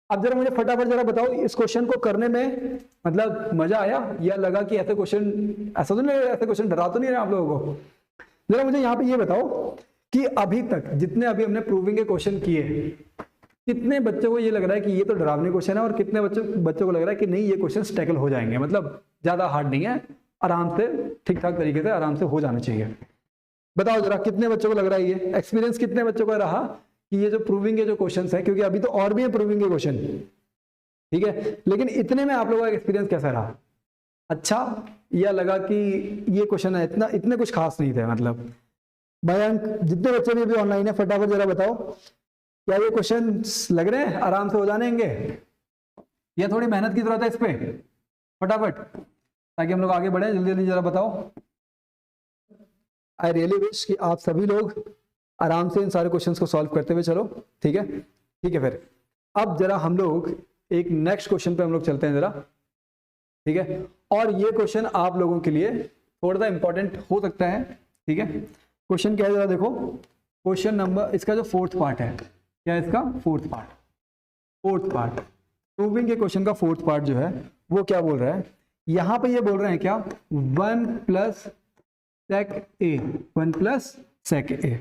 अब जरा मुझे फटाफट जरा बताओ, इस क्वेश्चन को करने में मतलब मजा आया या लगा कि ऐसे क्वेश्चन, ऐसा तो नहीं, ऐसे क्वेश्चन डरा तो नहीं रहे आप लोगों को। जरा मुझे यहाँ पे ये बताओ कि अभी तक जितने अभी हमने प्रूविंग के क्वेश्चन किए, कितने बच्चों को ये लग रहा है कि ये तो डरावने क्वेश्चन है, और कितने बच्चों को लग रहा है कि नहीं ये क्वेश्चन टैकल हो जाएंगे, मतलब ज्यादा हार्ड नहीं है, आराम से ठीक ठाक तरीके से आराम से हो जाना चाहिए। बताओ जरा कितने बच्चों को लग रहा है, ये एक्सपीरियंस कितने बच्चों का रहा कि ये जो प्रूविंग के जो क्वेश्चंस हैं, क्योंकि अभी तो और भी है प्रूविंग के क्वेश्चन, ठीक है, लेकिन इतने में आप लोगों का एक्सपीरियंस कैसा रहा? अच्छा, या लगा कि ये क्वेश्चन है इतने कुछ खास नहीं थे? मतलब मयंक, जितने बच्चे भी अभी ऑनलाइन है फटाफट जरा बताओ क्या ये क्वेश्चन लग रहे हैं आराम से हो जाएंगे, या थोड़ी मेहनत की जरूरत है इस पे? फटाफट, ताकि हम लोग आगे बढ़े। जल्दी जल्दी जरा बताओ। आई रियली विश कि आप सभी लोग आराम से इन सारे क्वेश्चंस को सॉल्व करते हुए चलो। ठीक है, ठीक है। फिर अब जरा हम लोग एक नेक्स्ट क्वेश्चन पे हम लोग चलते हैं जरा। ठीक है, और ये क्वेश्चन आप लोगों के लिए थोड़ा सा इंपॉर्टेंट हो सकता है। ठीक है, क्वेश्चन क्या है जरा देखो। क्वेश्चन नंबर, इसका जो फोर्थ पार्ट है, क्या है इसका फोर्थ पार्ट प्रूविंग के क्वेश्चन का फोर्थ पार्ट जो है वो क्या बोल रहा है, यहां पे ये बोल रहे हैं क्या, 1 plus sec A, 1 plus sec A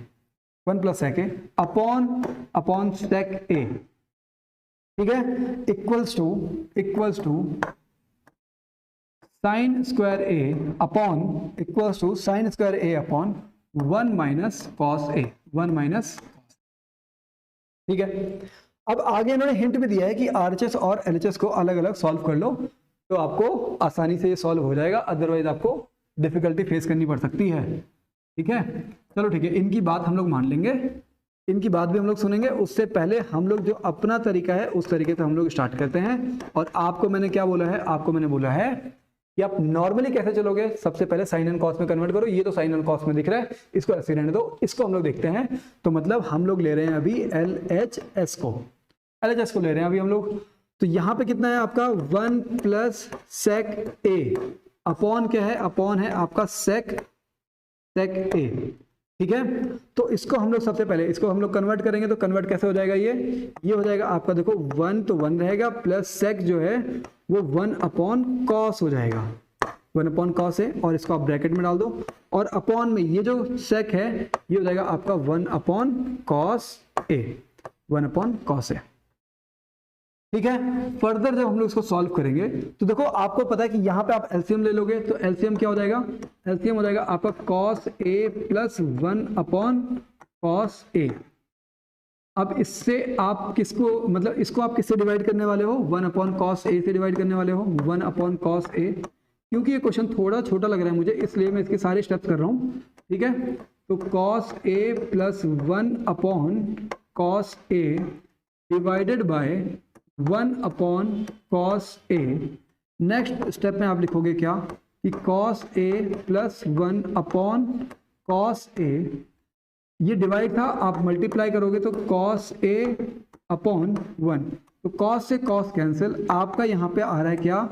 upon sec A, ठीक है, equals to sine square A upon 1 minus cos A, 1 minus. ठीक है, अब आगे इन्होंने हिंट भी दिया है कि आरएचएस और एलएचएस को अलग अलग सॉल्व कर लो तो आपको आसानी से ये सॉल्व हो जाएगा, अदरवाइज आपको डिफिकल्टी फेस करनी पड़ सकती है। ठीक है, चलो ठीक है, इनकी बात हम लोग मान लेंगे, इनकी बात भी हम लोग सुनेंगे। उससे पहले हम लोग जो अपना तरीका है उस तरीके से हम लोग स्टार्ट करते हैं। और आपको मैंने क्या बोला है, आपको मैंने बोला है कि आप नॉर्मली कैसे चलोगे, सबसे पहले साइन एंड कॉस में कन्वर्ट करो। ये तो साइन एंड कॉस में दिख रहा है, इसको ऐसे रहने दो, इसको हम लोग देखते हैं। तो मतलब हम लोग ले रहे हैं अभी LHS को ले रहे हैं अभी हम लोग। तो यहाँ पे कितना है आपका 1 प्लस सेक ए अपॉन क्या है, अपॉन है आपका सेक ए। ठीक है, तो इसको हम लोग सबसे पहले इसको हम लोग कन्वर्ट करेंगे। तो कन्वर्ट कैसे हो जाएगा, ये हो जाएगा आपका देखो 1 तो 1 रहेगा, प्लस सेक जो है वो 1 अपॉन कॉस हो जाएगा, 1 अपॉन कॉस है, और इसको आप ब्रैकेट में डाल दो, और अपॉन में ये जो सेक है ये हो जाएगा आपका 1 upon cos A, 1 upon cos A. ठीक है, फर्दर जब हम लोग इसको सॉल्व करेंगे तो देखो आपको पता है कि यहाँ पे आप एलसीएम ले लोगे, तो एलसीएम क्या हो जाएगा, एलसीएम हो जाएगा आपका cos A plus 1 upon cos A. अब इससे आप किसको, मतलब इसको आप किससे डिवाइड करने वाले हो, 1 अपॉन कॉस ए से डिवाइड करने वाले हो, 1 अपॉन कॉस ए। क्योंकि ये क्वेश्चन थोड़ा छोटा लग रहा है मुझे, इसलिए मैं इसके सारे स्टेप्स कर रहा हूँ। ठीक है, तो cos A plus 1 upon cos A divided by 1 upon cos A. Next step में आप लिखोगे क्या कि cos A plus 1 upon cos A, ये डिवाइड था, आप मल्टीप्लाई करोगे तो कॉस ए अपॉन 1, तो कॉस से कॉस कैंसिल, आपका यहाँ पे आ रहा है क्या,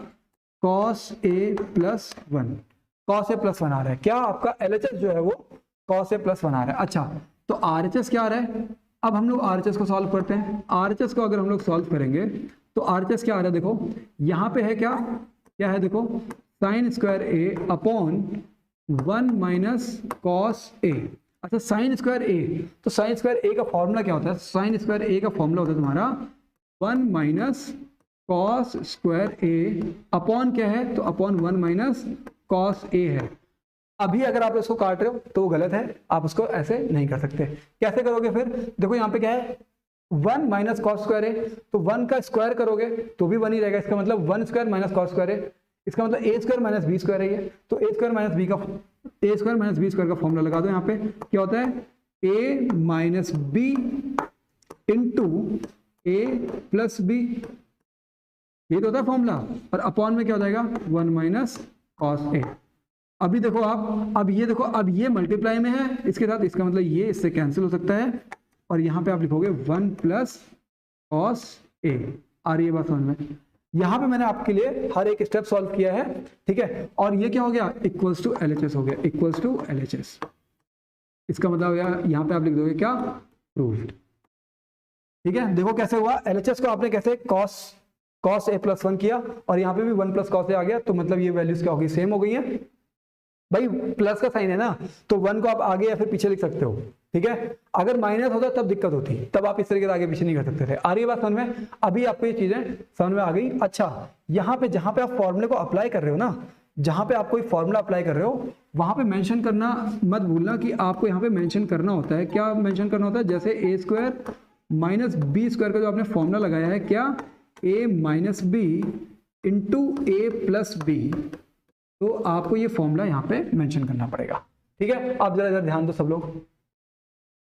cos A plus 1, cos A plus 1 आ रहा है क्या, आपका एलएचएस जो है वो कॉस ए प्लस 1 आ रहा है। अच्छा, तो आरएचएस क्या आ रहा है, अब हम लोग आरएचएस को सॉल्व करते हैं। आरएचएस को अगर हम लोग सॉल्व करेंगे तो आरएचएस क्या आ रहा है, देखो यहाँ पे है क्या है, देखो sine square A upon 1 minus cos ए। अच्छा, साइन स्क्वायर ए, तो साइन स्क्वायर ए का फॉर्मूला क्या होता है, साइन स्क्वायर ए का फॉर्मूला होता है तुम्हारा 1 minus cos square A upon क्या है, तो अपॉन 1 माइनस कॉस ए है। अभी अगर आप इसको काट रहे हो तो वो गलत है, आप उसको ऐसे नहीं कर सकते। कैसे करोगे फिर, देखो यहाँ पे क्या है 1 माइनस कॉस स्क्वायर है, तो 1 का स्क्वायर करोगे तो भी 1 ही रहेगा, इसका मतलब 1 स्क्वायर माइनस कॉस स्क्वायर है, इसका मतलब ए स्क्वायर माइनस बी स्क्वायर है ये। तो ए स्क्वायर माइनस बी स्क्वायर का फॉर्मूला लगा दो। यहाँ पे क्या होता है, A minus B into A plus B, ये तो होता है फॉर्मूला, और अपॉन में क्या हो जाएगा 1 माइनस कॉस ए। अभी देखो आप, अब ये देखो, अब ये मल्टीप्लाई में है इसके साथ, इसका मतलब ये इससे कैंसिल हो सकता है, और यहाँ पे आप लिखोगे 1 प्लस कॉस ए। आ रही है बात समझ में, यहाँ पे मैंने आपके लिए हर एक स्टेप सॉल्व किया है। ठीक है, और ये क्या हो गया, इक्वल्स टू एलएचएस हो गया, इक्वल्स टू एलएचएस। इसका मतलब हो गया, यहाँ पे आप लिख दोगे क्या, प्रूव्ड। ठीक है, देखो कैसे हुआ, एलएचएस को आपने कैसे कॉस ए प्लस 1 किया, और यहाँ पे भी 1 प्लस कॉस ए आ गया, तो मतलब ये वैल्यूज क्या हो गई, सेम हो गई है भाई, प्लस का साइन है ना, तो 1 को आप आगे या फिर पीछे लिख सकते हो। ठीक है, अगर माइनस होता तब दिक्कत होती, तब आप इस तरीके से आगे पीछे नहीं कर सकते थे। आ रही है बात समझ में, अभी आपको ये चीजें समझ में आ गई। अच्छा, यहाँ पे जहां पे आप फॉर्मूले को अप्लाई कर रहे हो ना, जहां पे आप कोई फॉर्मूला अप्लाई कर रहे हो वहां पे मेंशन करना मत भूलना कि आपको यहाँ पे मेंशन करना होता है, क्या मेंशन करना होता है, जैसे ए स्क्वायर माइनस बी स्क्वायर का जो आपने फॉर्मूला लगाया है, क्या, ए minus B into A plus B, तो आपको ये फॉर्मूला यहाँ पे मेंशन करना पड़ेगा। ठीक है, आप जरा ध्यान दो सब लोग।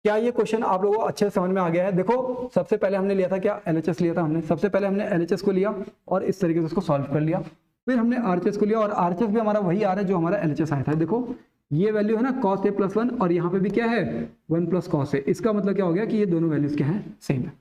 क्या ये क्वेश्चन आप लोगों को अच्छे से समझ में आ गया है? देखो सबसे पहले हमने लिया था क्या, LHS लिया था हमने। सबसे पहले हमने LHS को लिया और इस तरीके से उसको सॉल्व कर लिया। फिर हमने RHS को लिया और RHS भी हमारा वही आ रहा है जो हमारा LHS आया था। देखो ये वैल्यू है ना cos a + 1 और यहाँ पे भी क्या है 1 + cos a। इसका मतलब क्या हो गया कि ये दोनों वैल्यूज क्या है, सेम है।